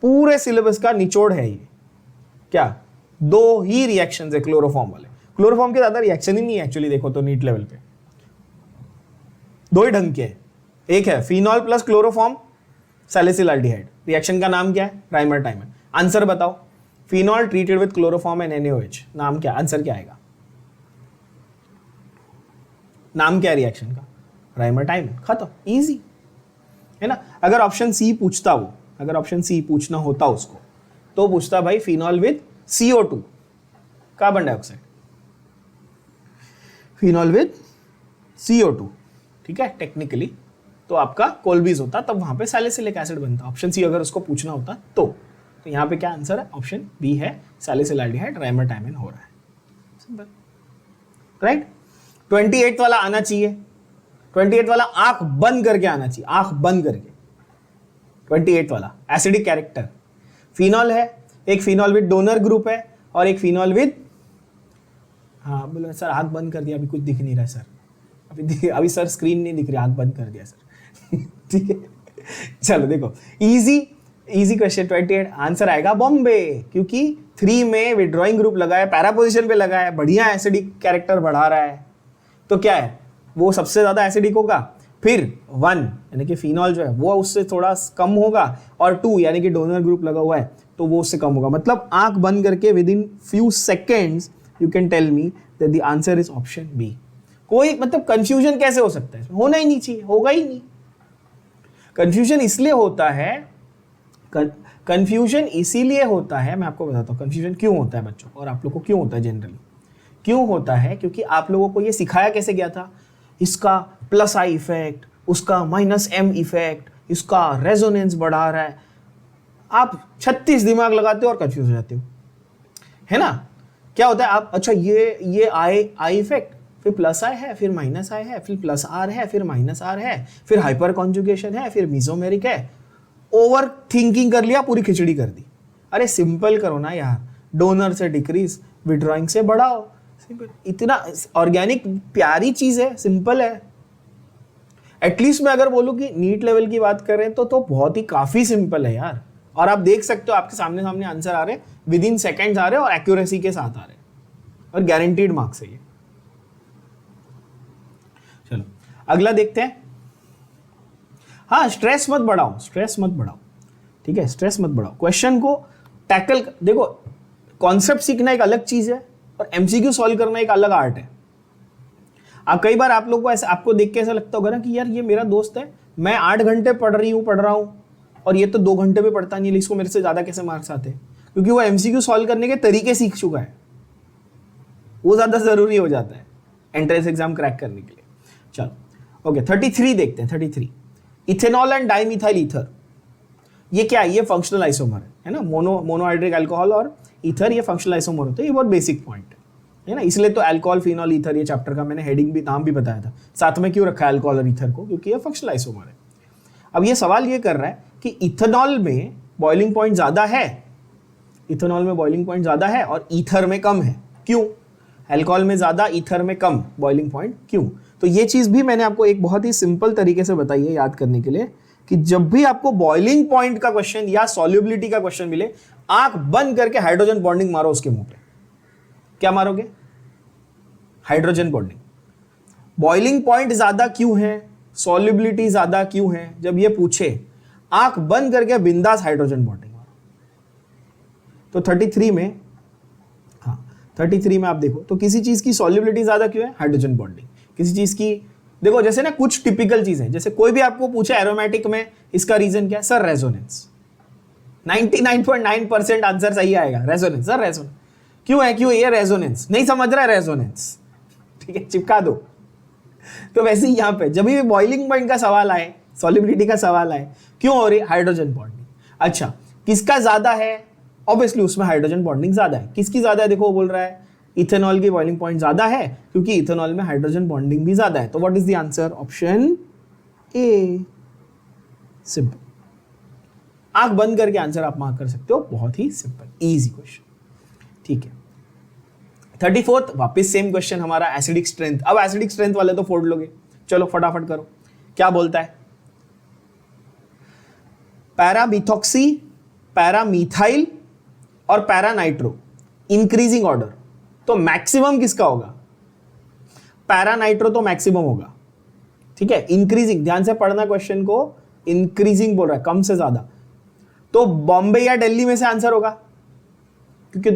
पूरे सिलेबस का निचोड़ है ये। क्या 2 ही रिएक्शन है क्लोरोफॉर्म वाले, क्लोरोफॉर्म के ज्यादा रिएक्शन ही नहीं है एक्चुअली, देखो तो नीट लेवल पे 2 ही ढंग के, एक है phenol plus chloroform salicyl aldehyde, reaction का नाम क्या है, राइमर टाइमन। आंसर बताओ, phenol treated with chloroform and NaOH, नाम क्या, आंसर क्या आएगा, नाम क्या है रिएक्शन का, राइमर टाइमन, खत्म, इजी है ना। अगर ऑप्शन सी पूछता वो, अगर ऑप्शन सी पूछना होता उसको, तो पूछता भाई phenol with CO2, carbon dioxide, phenol with CO2, ठीक है, टेक्निकली तो आपका कोलबीस होता, तब वहां पे सैलिसिलिक एसिड बनता। ऑप्शन सी अगर उसको पूछना होता तो यहाँ पे क्या आंसर है, ऑप्शन बी है, सैलिसिल एल्डिहाइड राइमर टाइमन हो रहा है, सिंपल, राइट। 28 वाला आना चाहिए, 28 वाला आंख बंद करके आना चाहिए, आंख बंद करके। 28 वाला एसिडिक कैरेक्टर, फिनॉल है, एक फिनॉल विद डोनर ग्रुप है और एक फिनॉल विद, हाँ बोलो सर आंख बंद कर दिया, अभी कुछ दिख नहीं रहा सर, अभी सर स्क्रीन नहीं दिख रही, आंख बंद कर दिया सर ठीक है, चलो देखो, इजी क्वेश्चन 28, आंसर आएगा बॉम्बे, क्योंकि 3 में विड्रॉइंग ग्रुप लगा है, पैरा पोजिशन पे लगा है, बढ़िया एसिडिक कैरेक्टर बढ़ा रहा है, तो क्या है वो सबसे ज्यादा एसिडिक होगा, फिर 1 यानी कि फिनॉल जो है वो उससे थोड़ा कम होगा, और 2 यानी कि डोनर ग्रुप लगा हुआ है तो वो उससे कम होगा। मतलब आंख बंद करके within few seconds you can tell me that the answer is option B. कोई मतलब कंफ्यूजन कैसे हो सकता है, होना ही नहीं चाहिए, होगा ही नहीं। कंफ्यूजन इसलिए होता है, कंफ्यूजन इसीलिए होता है, मैं आपको बताता हूँ कंफ्यूजन क्यों होता है बच्चों, और आप लोगों को क्यों होता है जनरली, क्यों होता है, क्योंकि आप लोगों को ये सिखाया कैसे गया था, इसका प्लस आई इफेक्ट, उसका माइनस M इफेक्ट, इसका रेजोनेंस बढ़ा रहा है, आप 36 दिमाग लगाते हो और कंफ्यूज हो जाते हो, है ना। क्या होता है, आप अच्छा ये आई इफेक्ट, फिर प्लस आई है, फिर माइनस आई है, फिर प्लस R है, फिर माइनस R है, फिर हाइपर कॉन्जुगेशन है, फिर मीसोमेरिक है, ओवर थिंकिंग कर लिया, पूरी खिचड़ी कर दी। अरे सिंपल करो ना यार, डोनर से डिक्रीज, विड्रॉइंग से बढ़ाओ, सिंपल, इतना ऑर्गेनिक प्यारी चीज है, सिंपल है। एटलीस्ट मैं अगर बोलूं कि नीट लेवल की बात कर रहे हैं तो बहुत ही काफी सिंपल है यार, और आप देख सकते हो आपके सामने आंसर आ रहे हैं, विद इन सेकेंड्स आ रहे हैं और एक्यूरेसी के साथ आ रहे हैं, और गारंटीड मार्क्स है ये। चलो अगला देखते हैं। हाँ, स्ट्रेस मत बढ़ाओ, ठीक है, स्ट्रेस मत बढ़ाओ, क्वेश्चन को टैकल, देखो कॉन्सेप्ट सीखना एक अलग चीज है और MCQ सॉल्व करना एक अलग आर्ट है। अब कई बार आप लोग को ऐसा, आपको देख के ऐसा लगता होगा ना कि यार ये मेरा दोस्त है, मैं 8 घंटे पढ़ रहा हूँ और ये तो 2 घंटे में पढ़ता नहीं है, इसको मेरे से ज्यादा कैसे मार्क्स आते हैं, क्योंकि वो MCQ सॉल्व करने के तरीके सीख चुका है, वो ज्यादा जरूरी हो जाता है एंट्रेंस एग्जाम क्रैक करने के लिए। चलो ओके, 33 देखते हैं। 33, इथेनॉल एंड डाइमिथाइल ईथर, ये क्या है, ये फंक्शनल आइसोमर है ना, मोनोहाइड्रिक अल्कोहल और ईथर, ये फंक्शनल आइसोमर होते हैं, ये बहुत बेसिक पॉइंट है है ना, इसलिए तो अल्कोहल फिनॉल ईथर ये चैप्टर का मैंने हेडिंग भी नाम भी बताया था, साथ में क्यों रखा है अल्कोहल और ईथर को, क्योंकि ये फंक्शनल आइसोमर है। अब ये सवाल ये कर रहा है कि इथेनॉल में बॉइलिंग पॉइंट ज्यादा है, इथेनॉल में बॉइलिंग पॉइंट ज्यादा है और ईथर में कम है, क्यों? अल्कोहल में ज्यादा, ईथर में कम बॉइलिंग पॉइंट, क्यों? तो ये चीज भी मैंने आपको एक बहुत ही सिंपल तरीके से बताई है याद करने के लिए, कि जब भी आपको बॉइलिंग पॉइंट का क्वेश्चन या सॉल्युबिलिटी का क्वेश्चन मिले, आंख बंद करके हाइड्रोजन बॉन्डिंग मारो उसके मुंह पे। क्या मारोगे? Hydrogen bonding. बॉइलिंग पॉइंट ज्यादा क्यों है, सॉल्युबिलिटी ज्यादा क्यों है, जब ये पूछे आंख बंद करके बिंदास हाइड्रोजन बॉन्डिंग मारो। तो 33 में, हाँ 33 में आप देखो तो किसी चीज की सॉल्युबिलिटी ज्यादा क्यों है, हाइड्रोजन बॉन्डिंग। किसी चीज की देखो, जैसे ना कुछ टिपिकल चीजें, जैसे कोई भी आपको पूछे एरोमेटिक में इसका रीजन क्या है, सर रेजोनेंस, 99.9% आंसर सही आएगा, रेजोनेंस। सर रेजोनेंस क्यों है, क्यों? ये रेजोनेंस नहीं समझ रहा है, रेजोनेंस, ठीक है, चिपका दो। तो वैसे ही यहां पे जब भी बॉइलिंग पॉइंट का सवाल आए, सॉल्युबिलिटी का सवाल आए, क्यों हो रही है, हाइड्रोजन बॉन्डिंग। अच्छा, किसका ज्यादा है, ऑब्वियसली उसमें हाइड्रोजन बॉन्डिंग ज्यादा है। किसकी ज्यादा है, देखो वो बोल रहा है इथेनॉल की बॉइलिंग पॉइंट ज्यादा है, क्योंकि इथेनॉल में हाइड्रोजन बॉन्डिंग भी ज्यादा है। तो what is the answer, option A, simple. आंख बंद करके आंसर आप मार्क कर सकते हो, बहुत ही सिंपल इजी क्वेश्चन, ठीक है। 34th वापस सेम क्वेश्चन हमारा, एसिडिक स्ट्रेंथ। अब एसिडिक स्ट्रेंथ वाले तो फोड़ लोगे, चलो फटाफट करो। क्या बोलता है, पैरामिथॉक्सी, पैरामीथाइल और पैरानाइट्रो, इंक्रीजिंग ऑर्डर, तो मैक्सिमम किसका होगा, पैरानाइट्रो तो मैक्सिमम होगा, ठीक है। इंक्रीजिंग, ध्यान से पढ़ना क्वेश्चन को, इंक्रीजिंग बोल रहा है, कम से ज्यादा, तो बॉम्बे या दिल्ली में से आंसर होगा, क्योंकि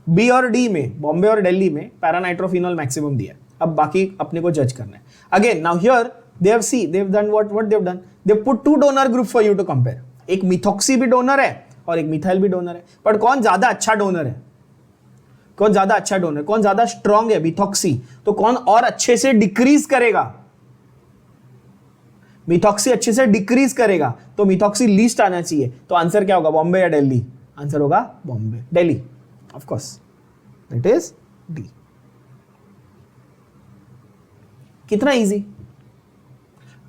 बी और डी में, बॉम्बे और दिल्ली में पैरानाइट्रोफिनॉल मैक्सिमम दिया है। अब बाकी अपने को जज करना है। Again now here they have C, they have done what they have done, they put two donor group for you to compare. एक मिथॉक्सी भी डोनर है और एक मिथाइल भी डोनर है, बट कौन ज्यादा अच्छा डोनर है, कौन ज्यादा अच्छा डोनर, कौन ज्यादा स्ट्रांग है, मिथॉक्सी, तो कौन और अच्छे से डिक्रीज करेगा, मिथॉक्सी अच्छे से डिक्रीज करेगा, तो मिथॉक्सी लीस्ट आना चाहिए। तो आंसर क्या होगा, बॉम्बे या दिल्ली, आंसर होगा Bombay, Delhi, of course, that is D. कितना इजी,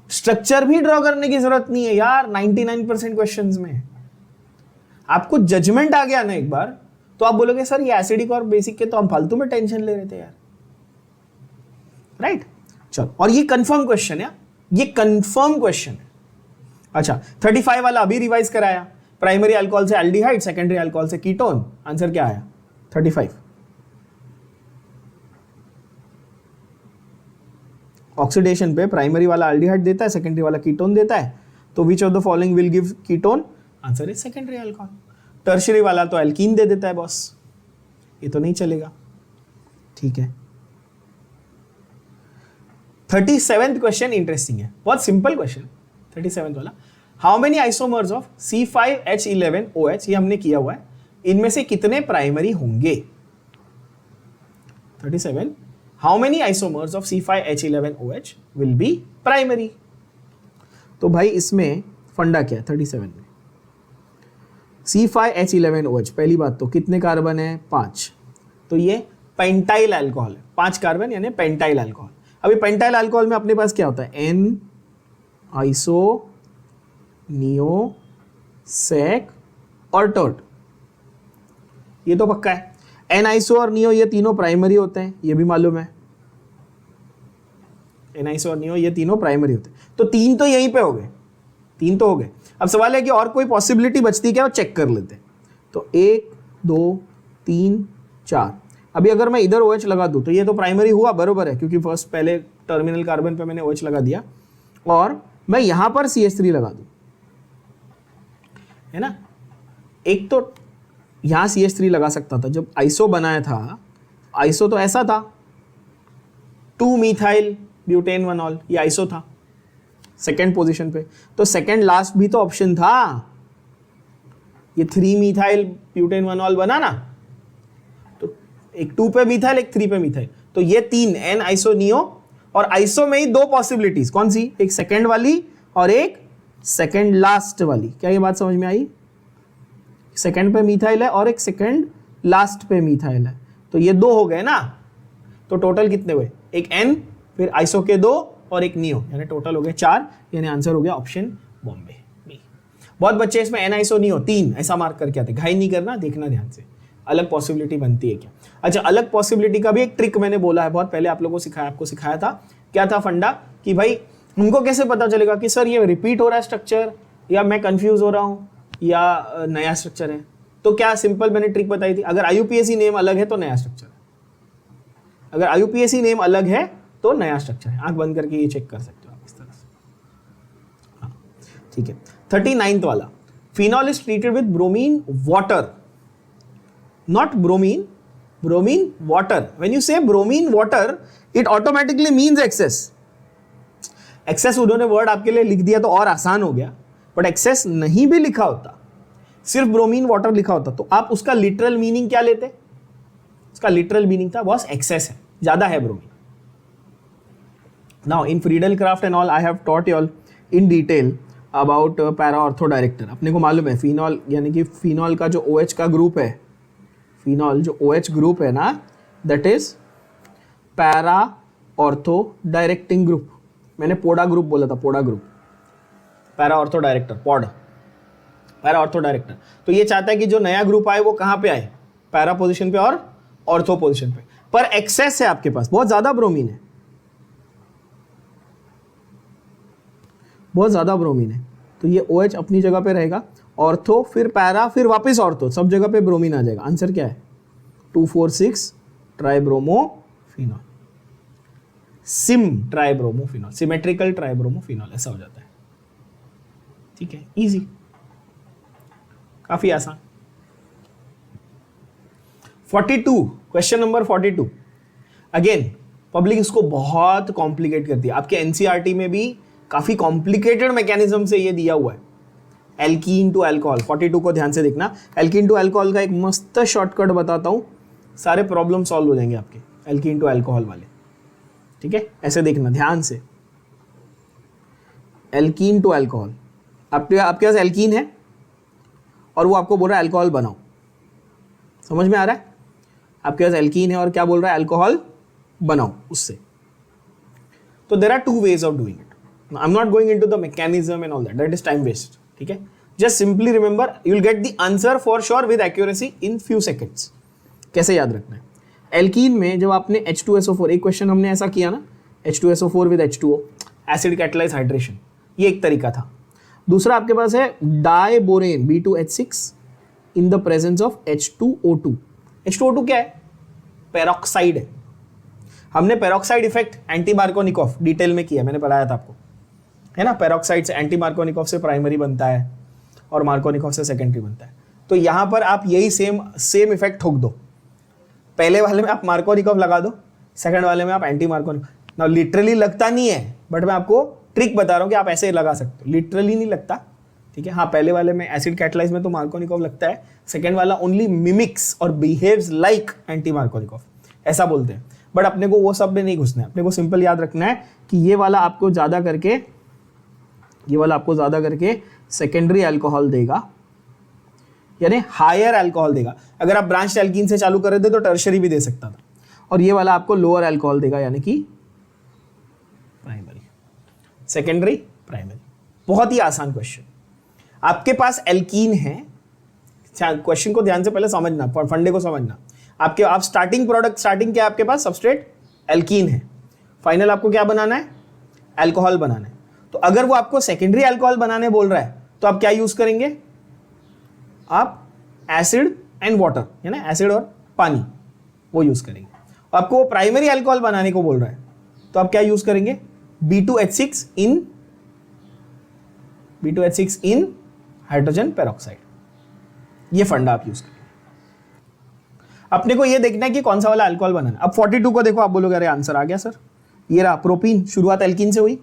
स्ट्रक्चर भी ड्रॉ करने की जरूरत नहीं है यार। 99% क्वेश्चंस में आपको जजमेंट आ गया ना एक बार, तो आप बोलोगे सर ये एसिडिक और बेसिक के तो हम फालतू में टेंशन ले रहे थे यार, राइट। चलो, और ये कंफर्म क्वेश्चन है, ये कंफर्म क्वेश्चन है। अच्छा, 35 वाला अभी रिवाइज कराया, प्राइमरी अल्कोहल से एल्डिहाइड, सेकेंडरी अल्कोहल से कीटोन, आंसर क्या आया 35। ऑक्सीडेशन पे प्राइमरी वाला एल्डिहाइड देता है, सेकेंडरी वाला कीटोन देता है, तो which of the following will give ketone, answer is secondary alcohol. Tertiary वाला तो एल्कीन दे देता है बॉस, ये तो नहीं चलेगा, ठीक है। 37th क्वेश्चन इंटरेस्टिंग है, बहुत सिंपल क्वेश्चन। 37th वाला, how many isomers of C5H11OH, ये हमने किया हुआ है, इनमें से कितने प्राइमरी होंगे। 37, how many isomers of C5H11OH will be primary. तो भाई इसमें फंडा क्या है 37 में, C5H11OH, पहली बात तो कितने कार्बन है 5, तो ये पेंटाइल अल्कोहल है, 5 कार्बन यानी पेंटाइल अल्कोहल। अभी पेंटाइल अल्कोहल में अपने पास क्या होता है, एन, आइसो, नियो, सेक और टर्ट, ये तो पक्का है। एन, आइसो और नियो ये तीनों प्राइमरी होते हैं, ये भी मालूम है, एन, आइसो और नियो ये तीनों प्राइमरी होते हैं, तो 3 तो यहीं पे हो गए, 3 तो हो गए। अब सवाल है कि और कोई पॉसिबिलिटी बचती क्या, वो चेक कर लेते हैं। तो 1 2 3 4, अभी अगर मैं इधर OH लगा दूं तो ये तो प्राइमरी हुआ, बरोबर है, क्योंकि फर्स्ट पहले टर्मिनल कार्बन पे मैंने OH लगा दिया, और मैं यहां पर CH3 लगा दूं, है ना। एक तो यहां CH3 लगा सकता था, जब आइसो बनाया था, आइसो तो ऐसा था 2 मिथाइल ब्यूटेन 1ऑल, ये आइसो था सेकेंड पोजीशन पे, तो सेकेंड लास्ट भी तो ऑप्शन था, ये 3 मिथाइल ब्यूटेन 1ऑल बना ना, तो एक 2 पे मिथाइल, एक 3 पे मिथाइल, तो ये 3 एन, आइसो, नियो, और आइसो में ही 2 पॉसिबिलिटीज, कौन सी, एक सेकेंड वाली और एक सेकेंड लास्ट वाली। क्या ये बात समझ में आई, सेकेंड पे मिथाइल है और एक सेकेंड लास्ट पे मिथाइल है, तो ये 2 हो गए ना, तो टोटल कितने हुए, एक एन, फिर आइसो के 2 और एक नियो, यानी टोटल हो गए 4, यानी आंसर हो गया ऑप्शन बॉम्बे बी। बहुत बच्चे इसमें एन आइसो नियो 3 ऐसा मार्क करके आते, घाई नहीं करना, देखना ध्यान से अलग पॉसिबिलिटी बनती है क्या। अच्छा, अलग पॉसिबिलिटी का भी एक ट्रिक मैंने बोला है बहुत पहले, आप लोगों को आपको सिखाया था। क्या था फंडा कि भाई उनको कैसे पता चलेगा कि सर ये रिपीट हो रहा है स्ट्रक्चर, या मैं कंफ्यूज हो रहा हूं, या नया स्ट्रक्चर है। तो क्या सिंपल मैंने ट्रिक बताई थी, अगर IUPAC नेम अलग है तो नया स्ट्रक्चर है, अगर IUPAC नेम अलग है तो नया स्ट्रक्चर है। आंख बंद करके ये चेक कर सकते हो आप इस तरह से। हाँ ठीक है। 39th वाला, phenol is treated with bromine water, not bromine, bromine water. When you say bromine water it automatically means excess. Excess उन्होंने वर्ड आपके लिए लिख दिया तो और आसान हो गया, बट एक्सेस नहीं भी लिखा होता, सिर्फ ब्रोमीन वाटर लिखा होता, तो आप उसका लिटरल मीनिंग क्या लेते, उसका लिटरल मीनिंग था बॉस एक्सेस है, ज्यादा है bromine. Now in Friedel craft and all I have taught you all in detail about para ortho director. अपने को मालूम है फिनॉल यानी कि फिनॉल का जो OH का ग्रुप है, फिनॉल जो OH ग्रुप है ना, that is para ortho directing group. मैंने पोडा ग्रुप बोला था, पोडा ग्रुप, पैरा ऑर्थो डायरेक्टर, पॉड, पैरा ऑर्थो डायरेक्टर। तो ये चाहता है कि जो नया ग्रुप आए वो कहां पे आए, पैरा पोजीशन पे और ऑर्थो पोजीशन पे, पर एक्सेस है आपके पास, बहुत ज्यादा ब्रोमीन है, बहुत ज्यादा ब्रोमीन है, तो ये OH अपनी जगह पे रहेगा, ऑर्थो फिर पैरा फिर वापस ऑर्थो, सब जगह पे ब्रोमीन आ जाएगा। आंसर क्या है 2,4,6 tribromophenol, SIM tribromophenol, symmetrical tribromophenol ऐसा हो जाता है। ठीक है, इजी, काफी आसान। 42, क्वेश्चन नंबर 42, अगेन पब्लिक इसको बहुत कॉम्प्लिकेट करती है, आपके NCERT में भी काफी कॉम्प्लिकेटेड मैकेनिज्म से ये दिया हुआ है। एल्कीन टू अल्कोहल, 42 को ध्यान से देखना। एल्कीन टू अल्कोहल का एक मस्त शॉर्टकट बताता हूं, सारे प्रॉब्लम सॉल्व हो जाएंगे आपके एल्कीन टू अल्कोहल वाले। ठीक है, ऐसे देखना ध्यान से, एल्कीन टू अल्कोहल, आपके पास एल्कीन है और वो आपको बोल रहा है अल्कोहल बनाओ, समझ में आ रहा है, आपके पास एल्कीन है और क्या बोल रहा है अल्कोहल बनाओ उससे। तो there are 2 ways of doing it. I'm not going into the mechanism and all that. That is time waste. ठीक है, just simply remember you will get the answer for sure with accuracy in few seconds. कैसे याद रखना है, alkene में जब आपने H2SO4, एक क्वेश्चन हमने ऐसा किया ना, H2SO4 with H2O, acid catalyse hydration, ये एक तरीका था। दूसरा आपके पास है diborane B2H6 in the presence of H2O2। H2O2 क्या है, पेरोक्साइड है। हमने peroxide effect anti Markovnikov detail में किया, मैंने पढ़ाया था आपको, है ना। पेरोक्साइड से एंटी मार्कोनिकॉफ से प्राइमरी बनता है और मार्कोनिकॉफ से सेकेंडरी बनता है। तो यहां पर आप यही सेम इफेक्ट ठोक दो, पहले वाले में आप मार्कोनिकॉफ लगा दो, सेकंड वाले में आप एंटी मार्कोनिकॉफ। ना लिटरली लगता नहीं है, बट मैं आपको ट्रिक बता रहा हूं कि आप ऐसे लगा सकते हो, लिटरली नहीं लगता। ठीक है, हाँ पहले वाले में एसिड कैटलाइज में तो मार्कोनिकॉफ लगता है, सेकंड वाला ओनली मिमिक्स और बिहेव्स लाइक एंटी मार्कोनिकॉफ, ऐसा बोलते हैं। बट अपने को वो सब में नहीं घुसना है, अपने को सिंपल याद रखना है कि ये वाला आपको ज्यादा करके सेकेंडरी अल्कोहल देगा, यानी हायर अल्कोहल देगा। अगर आप ब्रांच एल्कीन से चालू कर रहे थे तो टर्शरी भी दे सकता था, और ये वाला आपको लोअर अल्कोहल देगा, यानी कि प्राइमरी, सेकेंडरी, प्राइमरी। बहुत ही आसान क्वेश्चन। आपके पास एल्कीन है, क्वेश्चन को ध्यान से पहले समझना, फंडे को समझना। आप स्टार्टिंग क्या है आपके पास, सबस्ट्रेट एल्कीन है, फाइनल आपको क्या बनाना है, अल्कोहल बनाना है। तो अगर वो आपको सेकेंडरी अल्कोहल बनाने बोल रहा है तो आप क्या यूज करेंगे, आप एसिड एंड वाटर, है ना, एसिड और पानी वो यूज करेंगे। आपको वो प्राइमरी अल्कोहल बनाने को बोल रहा है तो आप क्या यूज करेंगे, B2H6 इन हाइड्रोजन पेरोक्साइड, ये फंडा आप यूज करेंगे। अपने को ये देखना है कि कौन सा वाला अल्कोहल बनाना है। अब 42 को देखो, आप बोलोगे अरे आंसर आ गया सर, ये रहा प्रोपीन, शुरुआत एल्कीन से हुई,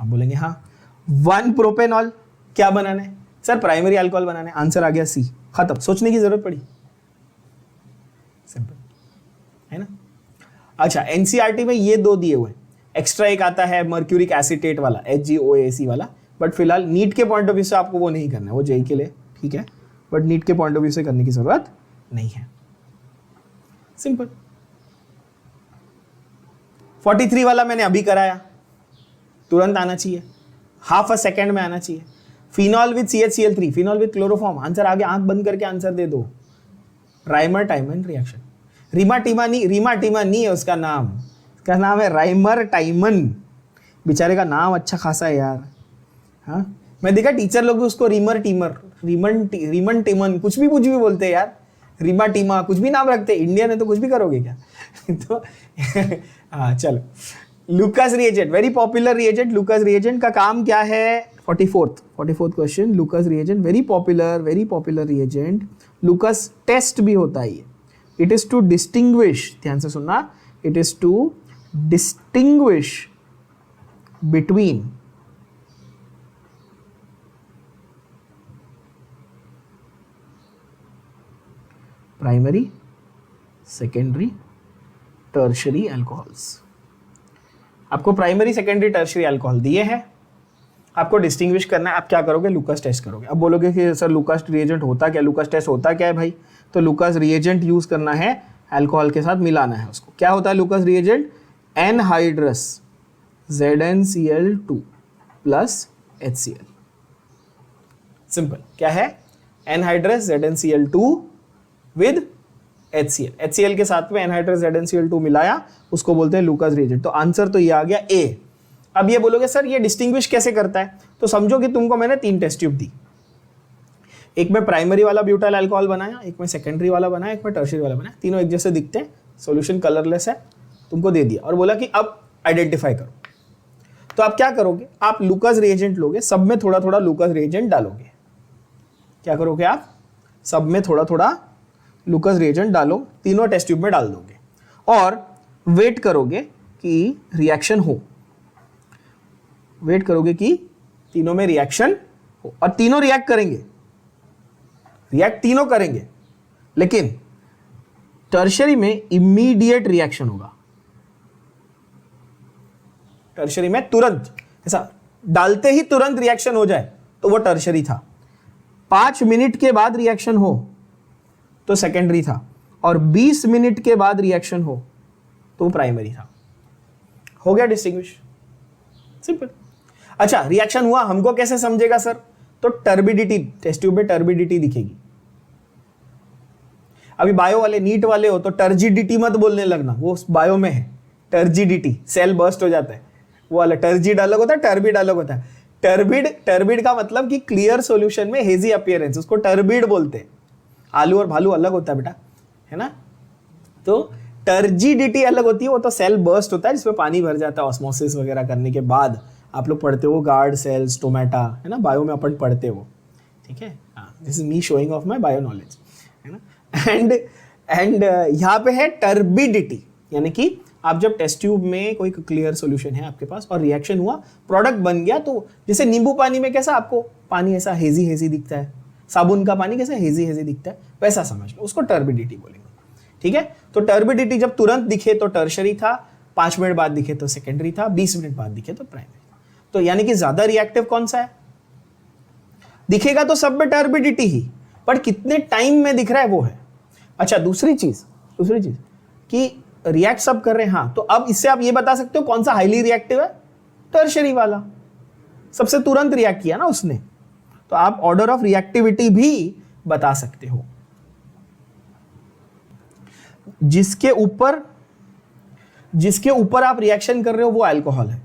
आप बोलेंगे हाँ। 1 प्रोपेनॉल क्या बनाना है सर, प्राइमरी अल्कोहल बनाना है, आंसर आ गया C, खत्म, सोचने की जरूरत पड़ी, सिंपल है ना। अच्छा, NCERT में ये 2 दिए हुए, एक्स्ट्रा एक आता है मर्क्यूरिक एसिटेट वाला, HgOAC वाला, बट फिलहाल नीट के पॉइंट ऑफ व्यू से आपको वो नहीं करना है, वो जेई के लिए ठीक है, बट नीट के पॉइंट ऑफ व्यू से करने की जरूरत नहीं है। सिंपल। 43 वाला मैंने अभी कराया, तुरंत आना चाहिए, हाफ अ सेकेंड में आना चाहिए। Phenol with CHCl3, phenol with chloroform, answer आगे आंख बंद करके आंसर दे दो। Rymer टाइमन reaction. रीमा टीमा नहीं है उसका नाम, उसका नाम है राइमर टाइमन। बेचारे का नाम अच्छा खासा है यार। हाँ, मैं देखा टीचर लोग भी उसको रीमन टीमन कुछ भी बोलते हैं यार। रीमा टीमा कुछ भी नाम रखते हैं, इंडियन है तो कुछ भी करोगे क्या? तो हाँ चलो, Lucas reagent, very popular reagent. Lucas reagent का काम क्या है? 44th question, Lucas reagent very popular reagent. Lucas test भी होता है ये। इट इज टू डिस्टिंग्विश, ध्यान से सुनना, it is to distinguish between primary, secondary, tertiary alcohols. आपको प्राइमरी, सेकेंडरी, टर्शरी अल्कोहल दिए हैं, आपको डिस्टिंग्विश करना है। आप क्या करोगे? लूकास टेस्ट करोगे। अब बोलोगे कि सर लूकास रिएजेंट होता क्या, लूकास टेस्ट होता क्या है भाई? तो लूकास रिएजेंट यूज करना है, अल्कोहल के साथ मिलाना है उसको। क्या होता है Lucas reagent? Anhydrous ZnCl2 plus HCl। Simple. क्या है? Anhydrous ZnCl2 with HCl। HCl के साथ में एनहाइड्रस ZnCl2 मिलाया, उसको बोलते हैं लूकास रिएजेंट। तो आंसर तो ये आ गया ए। अब ये बोलोगे सर ये डिस्टिंग्विश कैसे करता है? तो समझो कि तुमको मैंने 3 टेस्ट ट्यूब दी, एक में प्राइमरी वाला ब्यूटाइल अल्कोहल बनाया, एक में सेकेंडरी वाला बनाया, एक में टर्शरी वाला बनाया। तीनों एक जैसे दिखते हैं, सॉल्यूशन कलरलेस है, तुमको दे दिया और बोला कि अब आइडेंटिफाई करो। तो आप क्या करोगे? आप लूकास रिएजेंट लोगे, सब में थोड़ा थोड़ा लूकास रिएजेंट डालोगे। क्या करोगे आप? सब में थोड़ा थोड़ा लूकास रिएजेंट डालो, तीनों टेस्ट ट्यूब में डाल दोगे और वेट करोगे कि रिएक्शन हो। वेट करोगे कि तीनों में रिएक्शन हो, और तीनों रिएक्ट करेंगे, तीनों करेंगे, लेकिन टर्शरी में इमीडिएट रिएक्शन होगा। टर्शरी में तुरंत, ऐसा डालते ही तुरंत रिएक्शन हो जाए तो वो टर्शरी था। 5 मिनट के बाद रिएक्शन हो तो सेकेंडरी था, और 20 मिनट के बाद रिएक्शन हो तो प्राइमरी था। हो गया डिस्टिंग्विश, सिंपल। अच्छा, रिएक्शन हुआ, हमको कैसे समझेगा सर? तो टर्बिडिटी, टेस्ट ट्यूब में टर्बिडिटी दिखेगी। अभी बायो वाले, नीट वाले हो तो टर्जिडिटी मत बोलने लगना, वो बायो में है। टर्जिडिटी, सेल बर्स्ट हो जाता है, वो वाला टर्जिड अलग होता है, टर्बिड अलग होता है। टर्बिड का मतलब कि क्लियर सॉल्यूशन में हेजी अपीयरेंस, उसको टर्बिड बोलते हैं। आलू और भालू अलग होता है बेटा, है ना? तो टर्जिडिटी अलग होती है, वो तो सेल बर्स्ट होता है जिसमें पानी भर जाता है ऑस्मोसिस वगैरह करने के बाद। आप लोग पढ़ते हो गार्ड सेल्स, स्टोमेटा, है ना, बायो में अपन पढ़ते हो, ठीक है। This is me showing off my bio knowledge, है ना। एंड यहाँ पे है टर्बिडिटी, यानी कि आप जब टेस्ट ट्यूब में कोई क्लियर सॉल्यूशन है आपके पास और रिएक्शन हुआ, प्रोडक्ट बन गया, तो जैसे नींबू पानी में कैसा आपको पानी ऐसा हेजी दिखता है, साबुन का पानी कैसा हेजी दिखता है, वैसा समझ लो, उसको टर्बिडिटी बोलेंगे, ठीक है। तो टर्बिडिटी जब तुरंत दिखे तो टर्शरी था, 5 मिनट बाद दिखे तो सेकेंडरी था, 20 मिनट बाद दिखे तो प्राइमरी था। तो यानी कि ज्यादा रिएक्टिव कौन सा है? दिखेगा तो सब में टर्बिडिटी ही, पर कितने टाइम में दिख रहा है वो है। अच्छा, दूसरी चीज कि रिएक्ट सब कर रहे हैं, हाँ, तो अब इससे आप ये बता सकते हो कौन सा हाईली रिएक्टिव है? टर्शरी वाला, सबसे तुरंत रिएक्ट किया ना उसने, तो आप ऑर्डर ऑफ रिएक्टिविटी भी बता सकते हो। जिसके ऊपर आप रिएक्शन कर रहे हो वो अल्कोहल है।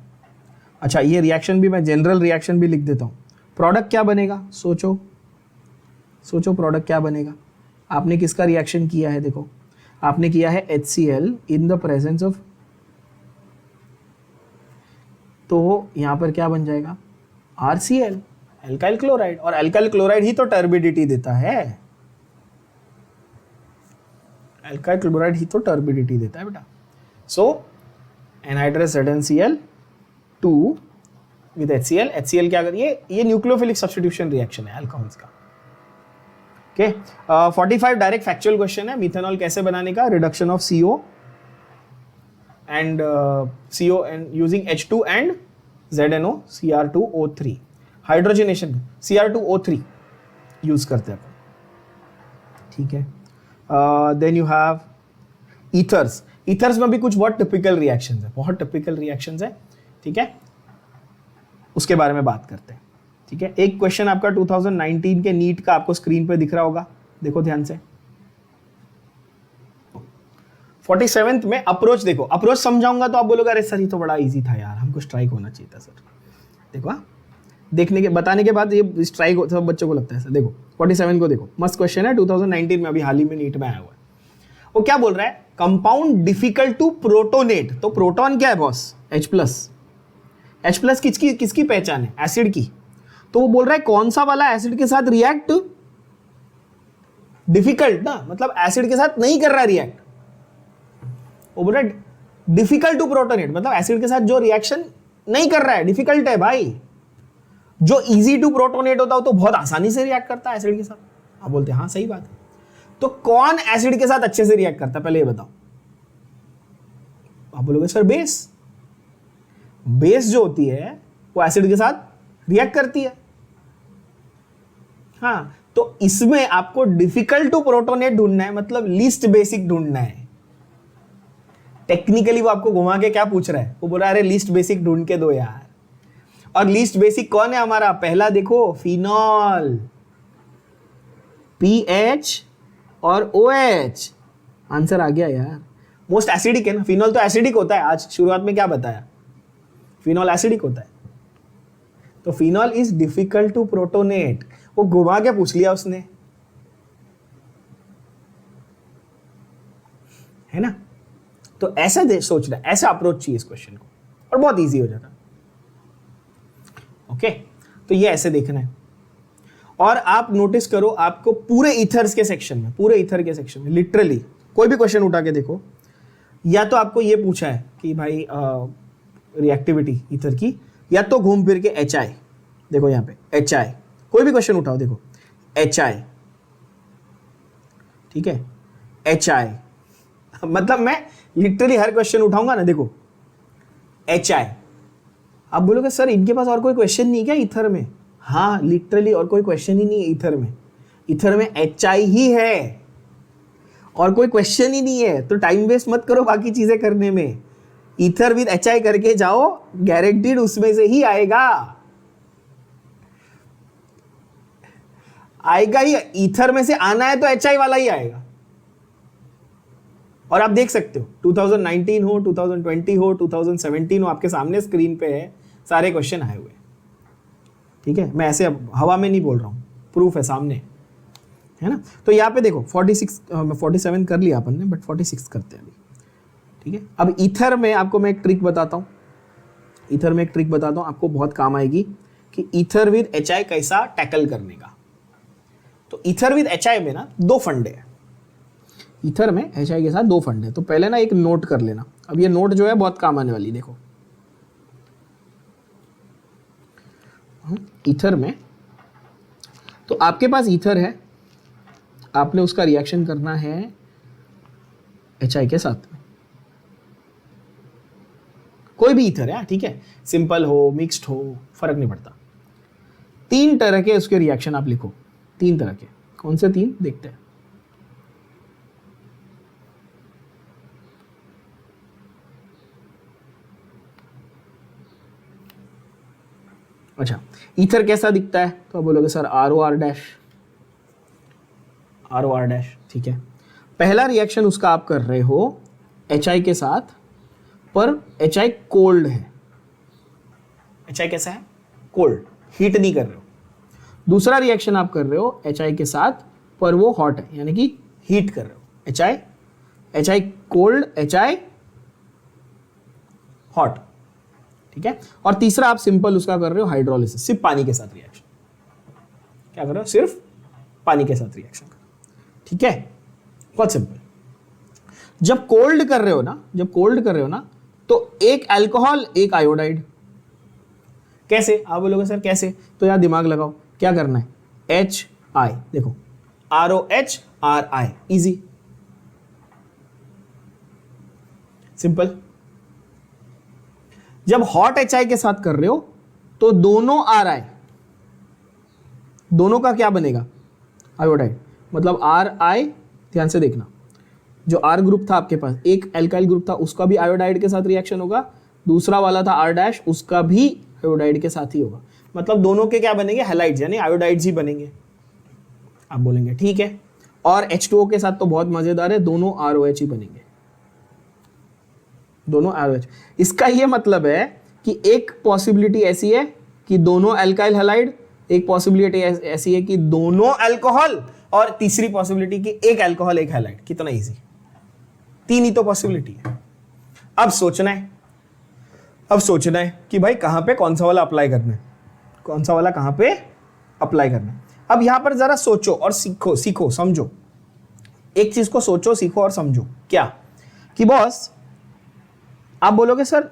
अच्छा, ये रिएक्शन भी मैं जनरल रिएक्शन भी लिख देता हूं। प्रोडक्ट क्या बनेगा? सोचो प्रोडक्ट क्या बनेगा। आपने किसका रिएक्शन किया है? देखो, आपने किया है HCl in the presence of, तो यहां पर क्या बन जाएगा? RCl, अल्काइल क्लोराइड, और अल्काइल क्लोराइड ही तो टर्बिडिटी देता है। अल्काइल क्लोराइड ही तो टर्बिडिटी देता है बेटा। सो एनहाइड्रस ZnCl2 विद HCl क्या करिए? ये न्यूक्लियोफिलिक सब्स्टिट्यूशन रिएक्शन है अल्कोहल्स का। ओके, 45 डायरेक्ट फैक्चुअल क्वेश्चन है। मिथेनॉल कैसे बनाने का? Reduction of CO and using H2 and ZNO Cr2O3, hydrogenation Cr2O3 use करते हैं, ठीक है। Then you have ethers, ethers में भी कुछ बहुत टिपिकल रिएक्शंस है, बहुत टिपिकल रिएक्शंस है, ठीक है, उसके बारे में बात करते हैं, ठीक है। एक क्वेश्चन आपका 2019 के नीट का आपको स्क्रीन पे दिख रहा होगा, देखो ध्यान से। 47th में अप्रोच देखो, अप्रोच समझाऊंगा तो आप बोलोगे अरे सर ये तो बड़ा इजी था यार, हमको स्ट्राइक होना चाहिए था सर। देखो हाँ, देखने के बताने के बाद ये स्ट्राइक सब बच्चों को लगता है सर। देखो 47 को देखो, मस्त क्वेश्चन है, 2019 में अभी हाल ही में नीट में आया हुआ है। वो क्या बोल रहा है, कंपाउंड डिफिकल्ट टू प्रोटोनेट। तो प्रोटॉन क्या है boss, H plus. H plus किसकी पहचान है, एसिड की। तो वो बोल रहा है कौन सा वाला एसिड के साथ रिएक्ट डिफिकल्ट ना, मतलब एसिड के साथ नहीं कर रहा रिएक्ट। वो बोल रहा है डिफिकल्ट टू प्रोटोनेट, मतलब एसिड के साथ जो रिएक्शन नहीं कर रहा है, डिफिकल्ट है भाई। जो इजी टू प्रोटोनेट होता हो तो बहुत आसानी से रिएक्ट करता है एसिड के साथ। आप बोलते हैं हाँ सही बात है। तो कौन एसिड के साथ अच्छे से रिएक्ट करता है, पहले ये बताओ। आप बोलोगे सर बेस। बेस जो होती है वो एसिड के साथ रिएक्ट करती है। हाँ, तो इसमें आपको डिफिकल्ट टू प्रोटोनेट ढूंढना है, मतलब लीस्ट बेसिक ढूंढना है। टेक्निकली वो आपको घुमा के क्या पूछ रहा है, वो बोल रहा है अरे लीस्ट बेसिक ढूंढ के दो यार। और लीस्ट बेसिक कौन है हमारा, पहला देखो फिनॉल, PH और OH। आंसर आ गया यार, मोस्ट एसिडिक है ना। फिनॉल तो एसिडिक होता है, आज शुरुआत में क्या बताया, फिनॉल एसिडिक होता है। तो phenol is difficult to protonate, वो घुमा के पूछ लिया उसने, है ना। तो ऐसा सोच रहा है, ऐसा अप्रोच चाहिए इस क्वेश्चन को, और बहुत इजी हो जाता। ओके, तो ये ऐसे देखना है। और आप नोटिस करो, आपको पूरे ईथर्स के सेक्शन में, पूरे ईथर के सेक्शन में लिटरली कोई भी क्वेश्चन उठा के देखो, या तो आपको ये पूछा है कि भाई रिएक्टिविटी ईथर की, या तो घूम फिर के HI। देखो यहाँ पे HI, कोई भी क्वेश्चन उठाओ देखो HI, ठीक है, HI। मतलब मैं लिटरली हर क्वेश्चन उठाऊंगा ना, देखो HI। आप बोलोगे सर इनके पास और कोई क्वेश्चन नहीं क्या ईथर में। हाँ, लिटरली और कोई क्वेश्चन ही नहीं है ईथर में। ईथर में HI ही है और कोई क्वेश्चन ही नहीं है। तो टाइम वेस्ट मत करो बाकी चीजें करने में, ईथर विद HI करके जाओ, गारंटीड उसमें से ही आएगा। आएगा ही, ईथर में से आना है तो HI वाला ही आएगा। और आप देख सकते हो 2019 हो, 2020 हो, 2017 हो, आपके सामने स्क्रीन पे है, सारे क्वेश्चन आए हुए, ठीक है। मैं ऐसे हवा में नहीं बोल रहा हूं, प्रूफ है सामने, है ना। तो यहाँ पे देखो 47 कर लिया अपन ने, बट 46 करते हैं अभी, ठीक है। अब ईथर में आपको मैं एक ट्रिक बताता हूँ, ईथर में एक ट्रिक बताता हूँ, आपको बहुत काम आएगी कि ईथर विद HI कैसा टैकल करने का। तो ईथर विद HI में ना दो फंडे हैं, ईथर में HI के साथ दो फंडे। तो पहले ना एक नोट कर लेना, अब ये नोट जो है बहुत काम आने वाली। देखो ईथर में, तो आपके पास ईथर है, आपने उसका रिएक्शन करना है HI के साथ में। कोई भी ईथर है, ठीक है, सिंपल हो मिक्स्ड हो फर्क नहीं पड़ता। 3 तरह के उसके रिएक्शन आप लिखो, 3 तरह के। कौन से 3 देखते हैं। अच्छा, ईथर कैसा दिखता है, तो आप बोलोगे sir ROR dash, ROR dash, ठीक है। पहला रिएक्शन उसका आप कर रहे हो HI के साथ, पर HI कोल्ड है। HI कैसा है, कोल्ड, हीट नहीं कर रहे हो। दूसरा रिएक्शन आप कर रहे हो HI के साथ, पर वो हॉट है, यानी कि हीट कर रहे हो। HI कोल्ड, HI हॉट, ठीक है। और तीसरा आप सिंपल उसका कर रहे हो हाइड्रोलिसिस, सिर्फ पानी के साथ रिएक्शन। क्या कर रहे हो, सिर्फ पानी के साथ रिएक्शन कर, ठीक है, बहुत सिंपल। जब कोल्ड कर रहे हो ना, तो एक अल्कोहल एक आयोडाइड। कैसे, आप बोलोगे सर कैसे, तो यार दिमाग लगाओ, क्या करना है, HI, देखो ROH RI, इजी सिंपल। जब हॉट HI के साथ कर रहे हो तो दोनों RI, दोनों का क्या बनेगा, आयोडाइड, मतलब RI, ध्यान से देखना, जो R ग्रुप था आपके पास, एक एल्काइल ग्रुप था, उसका भी आयोडाइड के साथ रिएक्शन होगा, दूसरा वाला था R डैश, उसका भी आयोडाइड के साथ ही होगा। मतलब दोनों के क्या बनेंगे, हैलाइड्स यानी आयोडाइड्स ही बनेंगे। आप बोलेंगे ठीक है, और H2O के साथ तो बहुत मजेदार है, दोनों ROH ही बनेंगे, दोनों ROH। इसका ये मतलब है कि एक पॉसिबिलिटी ऐसी है कि दोनों एल्काइल हैलाइड, एक पॉसिबिलिटी ऐसी है कि दोनों अल्कोहल, और तीसरी पॉसिबिलिटी कि एक अल्कोहल एक हैलाइड। कितना इजी, तीन ही तो पॉसिबिलिटी है। अब सोचना है कि भाई कहां पे कौन सा वाला अप्लाई करना है, कौन सा वाला कहां पे अप्लाई करना है। अब यहां पर जरा सोचो और सीखो समझो, एक चीज को सोचो, सीखो और समझो। क्या कि बॉस आप बोलोगे सर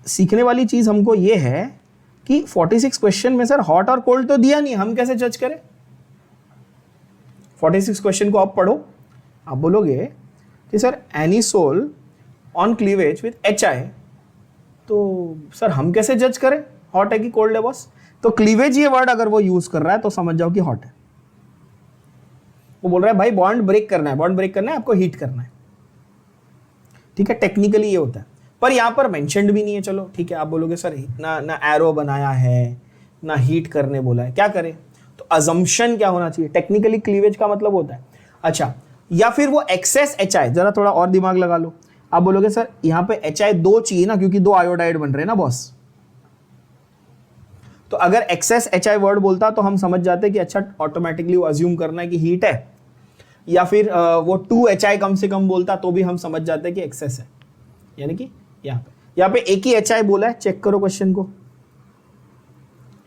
सीखने वाली चीज हमको ये है कि 46 क्वेश्चन में सर हॉट और कोल्ड तो दिया नहीं, हम कैसे जज करें। 46 क्वेश्चन को आप पढ़ो, आप बोलोगे कि sir anisole on cleavage with HI, तो सर हम कैसे जज करें हॉट है कि कोल्ड है बॉस। तो क्लीवेज ये वर्ड अगर वो यूज कर रहा है तो समझ जाओ कि हॉट है। वो बोल रहा है भाई बॉन्ड ब्रेक करना है, बॉन्ड ब्रेक करना है, आपको हीट करना है। ठीक है, टेक्निकली ये होता है, पर यहां पर मेंशन्ड भी नहीं है। चलो ठीक है, आप बोलोगे सर ना एरो बनाया है, ना हीट करने बोला है, क्या करें। तो अजम्पशन क्या होना चाहिए, टेक्निकली क्लीवेज का मतलब होता है। अच्छा, या फिर वो एक्सेस HI, जरा थोड़ा और दिमाग लगा लो। आप बोलोगे सर यहां पे HI दो चाहिए ना, क्योंकि दो आयोडाइड बन रहे हैं ना बॉस। तो अगर एक्सेस HI वर्ड बोलता तो हम समझ जाते कि अच्छा ऑटोमेटिकली वो अज्यूम करना है कि हीट है, या फिर वो 2HI कम से कम बोलता तो भी हम समझ जाते कि एक्सेस है। यानी कि यहाँ पे एक ही HI बोला है, चेक करो क्वेश्चन को,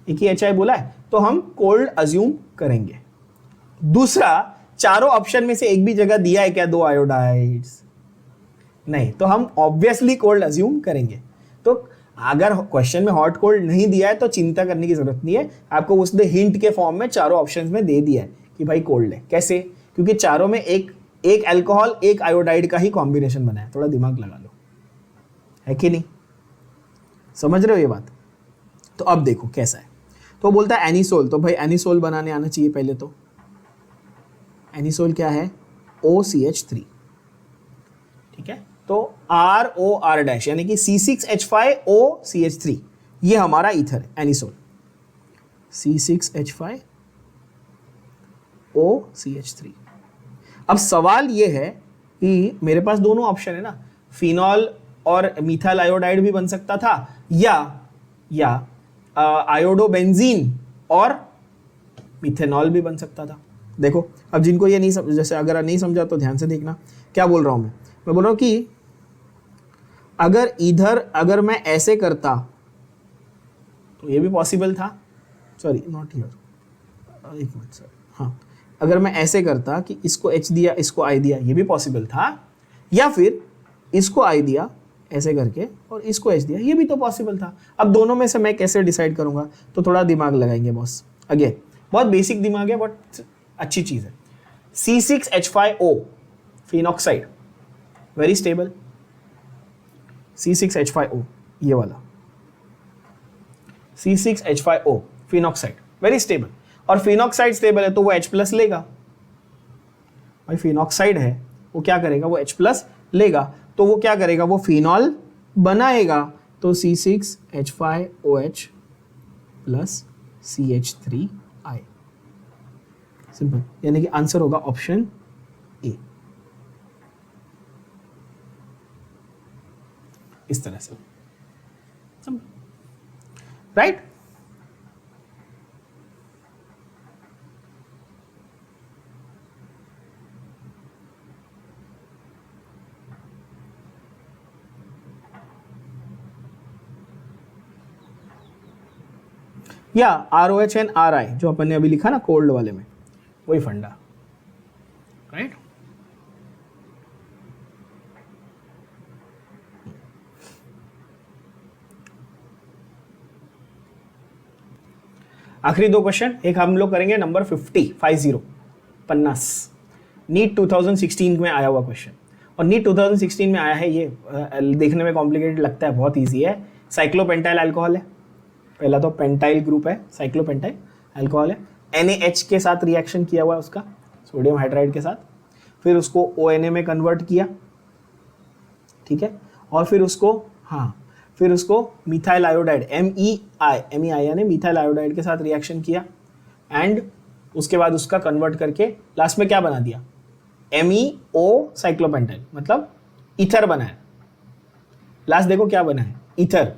एक ही HI बोला है तो हम कोल्ड अज्यूम करेंगे। दूसरा, चारों ऑप्शन में से एक भी जगह दिया है क्या दो आयोडाइड्स, नहीं, तो हम ऑब्वियसली कोल्ड अज्यूम करेंगे। तो अगर क्वेश्चन में हॉट कोल्ड नहीं दिया है तो चिंता करने की जरूरत नहीं है, आपको उसने हिंट के फॉर्म में चारों ऑप्शंस में दे दिया है कि भाई कोल्ड है। कैसे, क्योंकि चारों में एक अल्कोहल एक आयोडाइड का ही कॉम्बिनेशन बना है। थोड़ा दिमाग लगा लो, है कि नहीं, समझ रहे हो ये बात। तो अब देखो कैसा है, तो बोलता है एनिसोल, तो भाई एनिसोल बनाने आना चाहिए पहले। तो एनिसोल क्या है, OCH3, ठीक है। तो ROR डैश यानी कि C6H5OCH3, ये हमारा ईथर है एनिसोल, C6H5OCH3। अब सवाल ये है कि मेरे पास दोनों ऑप्शन है ना, फिनॉल और मिथाइल आयोडाइड भी बन सकता था, या आयोडोबेंजीन और मिथेनॉल भी बन सकता था। देखो अब जिनको ये नहीं जैसे अगर नहीं समझा तो ध्यान से देखना, क्या बोल रहा हूं मैं बोल रहा हूं कि अगर मैं ऐसे करता तो ये भी पॉसिबल था, सॉरी नॉट हियर, एक मिनट सर, हाँ, अगर मैं ऐसे करता कि इसको H दिया इसको I दिया, ये भी पॉसिबल था, या फिर इसको I दिया ऐसे करके और इसको H दिया, ये भी तो पॉसिबल था। अब दोनों में से मैं कैसे डिसाइड करूंगा, तो थोड़ा दिमाग लगाएंगे बॉस। अगेन बहुत बेसिक दिमाग है बट अच्छी चीज है। C6H5O phenoxide very stable, C6H5O ये वाला C6H5O फिनॉक्साइड वेरी स्टेबल, और फिनॉक्साइड स्टेबल है तो वो H प्लस लेगा। भाई फिनॉक्साइड है वो क्या करेगा, वो H प्लस लेगा, तो वो क्या करेगा, वो फिनॉल बनाएगा। तो C6H5OH प्लस CH3I, सिंपल, यानी कि आंसर होगा ऑप्शन ए। इस तरह से, राइट। या ROH एंड RI जो अपन ने अभी लिखा ना कोल्ड वाले में, वही फंडा, राइट। आखिरी दो क्वेश्चन, एक हम लोग करेंगे नंबर 50 नीट 2016 में आया हुआ क्वेश्चन, और नीट 2016 में आया है, ये देखने में कॉम्प्लिकेटेड लगता है, बहुत इजी है। साइक्लोपेंटाइल अल्कोहल है, पहला तो पेंटाइल ग्रुप है, साइक्लोपेंटाइल अल्कोहल है, NaH के साथ रिएक्शन किया हुआ है उसका, सोडियम हाइड्राइड के साथ। फिर उसको ONA में कन्वर्ट किया, ठीक है, और फिर उसको फिर उसको मिथाइल आयोडाइड MEI यानी मिथाइल आयोडाइड के साथ रिएक्शन किया, एंड उसके बाद उसका कन्वर्ट करके लास्ट में क्या बना दिया, MEO साइक्लोपेंटाइल, मतलब ईथर बनाया। लास्ट देखो क्या बना है, ईथर,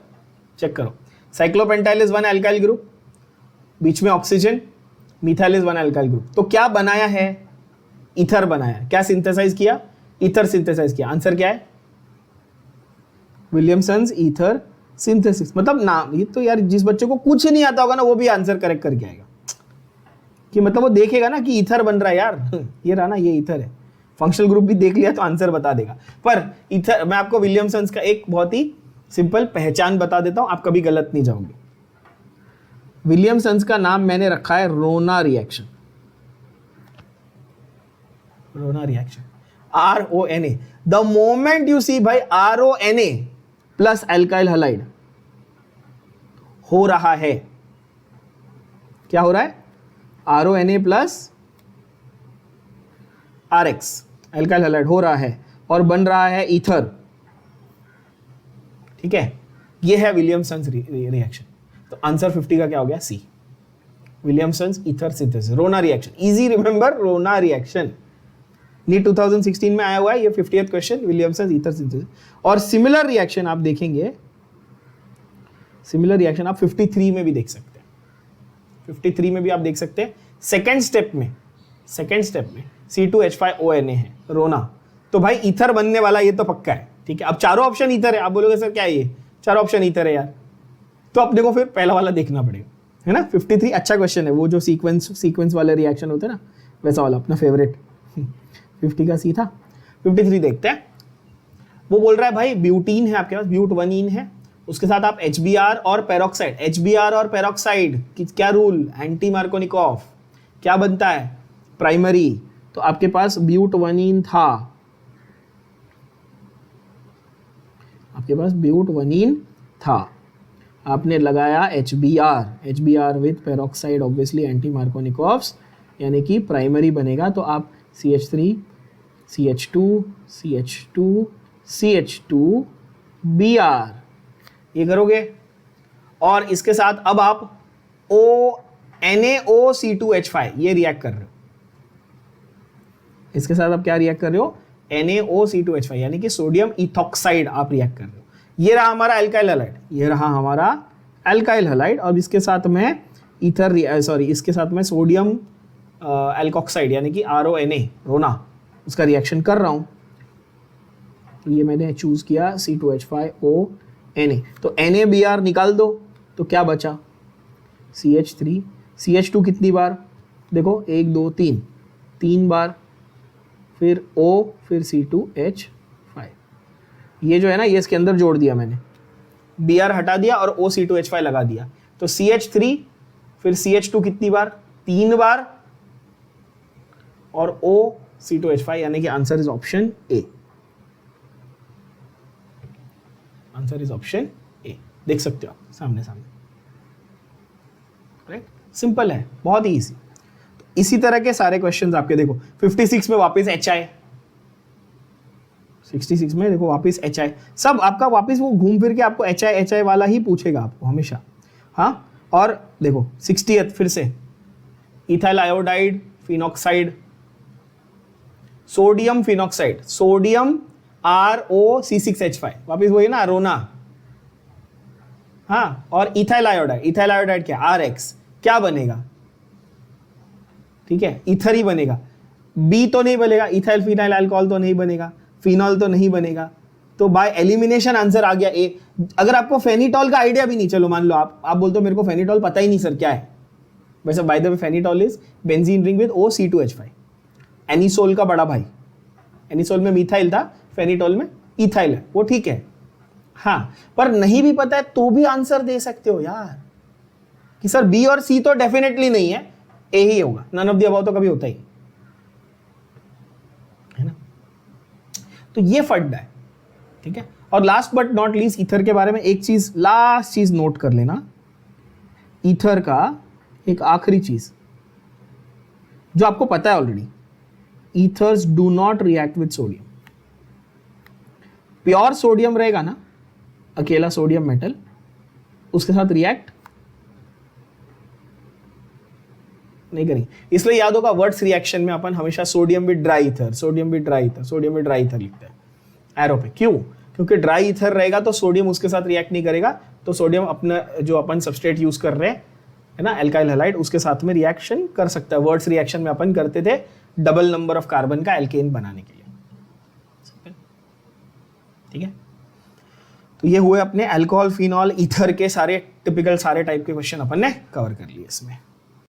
चेक करो। साइक्लोपेंटाइल इज वन एल्काइल ग्रुप, बीच में oxygen, methyl is one alkyl group, तो क्या बनाया है, ईथर बनाया। क्या सिंथेसाइज किया, ईथर सिंथेसाइज किया। आंसर क्या है, विलियमसन्स ईथर सिंथेसिस। मतलब नाम, ये तो यार जिस बच्चे को कुछ नहीं आता होगा ना वो भी आंसर करेक्ट करके आएगा, कि मतलब वो देखेगा ना कि ईथर बन रहा है यार, ये रहा ना, ये ईथर है। फंक्शनल ग्रुप भी देख लिया तो आंसर बता देगा। पर ईथर, मैं आपको विलियमसन्स का एक बहुत ही सिंपल पहचान बता देता हूं, आप कभी गलत नहीं जाओगे। विलियमसन्स का नाम मैंने रखा है RONA reaction, RONA reaction, RONA। The moment you see भाई RONA प्लस एल्काइल हैलाइड हो रहा है, क्या हो रहा है, RONA plus RX alkyl halide हो रहा है और बन रहा है ईथर, ठीक है। ये है विलियमसन्स रिएक्शन। तो आंसर 50 का क्या हो गया, C, विलियमसन्स ईथर सिंथेसिस, रोना रिएक्शन। इजी रिमेंबर, रोना रिएक्शन, नीट 2016 में आया हुआ है ये 50th question, Williamson's ether synthesis. और सिमिलर रिएक्शन आप देखेंगे, सिमिलर रिएक्शन आप 53 में भी देख सकते हैं, 53 में भी आप देख सकते हैं। सेकेंड स्टेप में C2H5ONA है, रोना। तो भाई ईथर बनने वाला, ये तो पक्का है, ठीक है। अब चारों ऑप्शन ईथर है, आप बोलोगे सर क्या है ये, चारों ऑप्शन ईथर है यार, तो अपने को फिर पहला वाला देखना पड़ेगा, है ना। 53 अच्छा क्वेश्चन है, वो जो सीक्वेंस वाले रिएक्शन होते हैं ना, वैसा वाला अपना फेवरेट। 50 का C था। 53 देखते हैं। वो बोल रहा है भाई ब्यूटीन है आपके पास, ब्यूटवनीन है, उसके साथ आप HBr और पेरोक्साइड, HBr और पेरोक्साइड क्या रूल, एंटी मार्कोनिकॉफ, क्या बनता है, प्राइमरी। तो आपके पास ब्यूटवनीन था, आपके पास ब्यूटवनीन था, आपने लगाया HBr with peroxide, obviously anti Markovnikov's, यानी कि प्राइमरी बनेगा। तो आप CH3 CH2 CH2 CH2 Br ये करोगे, और इसके साथ अब आप NaOC2H5 ये रिएक्ट कर रहे हो, इसके साथ आप क्या रिएक्ट कर रहे हो, NaOC2H5 यानी कि सोडियम इथॉक्साइड आप रिएक्ट कर रहे हो। ये रहा हमारा एल्काइल हैलाइड, ये रहा हमारा एल्काइल हैलाइड, और इसके साथ में इसके साथ में सोडियम एल्कोक्साइड यानी कि RONA, रोना, उसका रिएक्शन कर रहा हूं। तो ये मैंने चूज किया C2H5ONA। तो NaBr निकाल दो, तो क्या बचा, CH3 CH2 कितनी बार, देखो 1 2 3 3 बार, फिर O, फिर C2H5, ये जो है ना ये इसके अंदर जोड़ दिया मैंने, Br हटा दिया और OC2H5 लगा दिया। तो CH3 फिर CH2 कितनी बार, 3 बार, और OC2H5 यानी कि answer is option A, answer is option A। देख सकते हो आप सामने, करेक्ट, सिंपल है, बहुत ही इजी। तो इसी तरह के सारे क्वेश्चंस आपके देखो 56 में वापस HI, 66 में देखो वापस HI, सब आपका वापस वो घूम फिर के आपको HI वाला ही पूछेगा आपको हमेशा, हाँ। और देखो 60th फिर से ethyl iodide phenoxide, sodium phenoxide, sodium ROC6H5, वापिस वही ना, रोना, हाँ। और इथाइल आयोडाइड क्या, RX, क्या बनेगा, ठीक है, इथर ही बनेगा, B तो नहीं बनेगा, इथाइल फिनाइल अल्कोहल तो नहीं बनेगा, फिनॉल तो नहीं बनेगा। तो बाय एलिमिनेशन आंसर आ गया A। अगर आपको फेनिटॉल का आइडिया भी नहीं, चलो मान लो आप बोलते हो मेरे को फेनिटॉल पता ही नहीं सर क्या है, वैसे by the way phenetole is benzene ring with OC2H5, anisole का बड़ा भाई, एनिसोल में मिथाइल था, फेनिटॉल में इथाइल है, वो ठीक है, हाँ। पर नहीं भी पता है तो भी आंसर दे सकते हो यार, कि सर B और C तो डेफिनेटली नहीं है, A ही होगा, नन ऑफ द अबव तो कभी होता ही है ना। तो ये फड्डा है, ठीक है। और last but not least ether के बारे में एक चीज, लास्ट चीज नोट कर लेना, ईथर का एक आखिरी चीज जो आपको पता है already, ethers do not react with sodium. Pure sodium रहेगा ना, अकेला सोडियम मेटल, उसके साथ रिएक्ट नहीं करेंगे। इसलिए याद होगा वर्ड्स रिएक्शन में अपन हमेशा sodium with dry ether, sodium with dry ether, sodium with dry ether लिखते हैं एरो पे। क्यों? क्योंकि ड्राई ईथर रहेगा तो सोडियम उसके साथ रिएक्ट नहीं करेगा, तो सोडियम अपना जो अपन सबस्ट्रेट यूज कर रहे हैं है ना एल्काइल हैलाइड, उसके साथ में रिएक्शन कर सकता है। वर्ड्स रिएक्शन में अपन करते थे डबल नंबर ऑफ कार्बन का एल्केन बनाने के लिए। ठीक है, तो ये हुए अपने अल्कोहल, फिनॉल, ईथर के सारे टिपिकल सारे टाइप के क्वेश्चन अपन ने कवर कर लिए इसमें।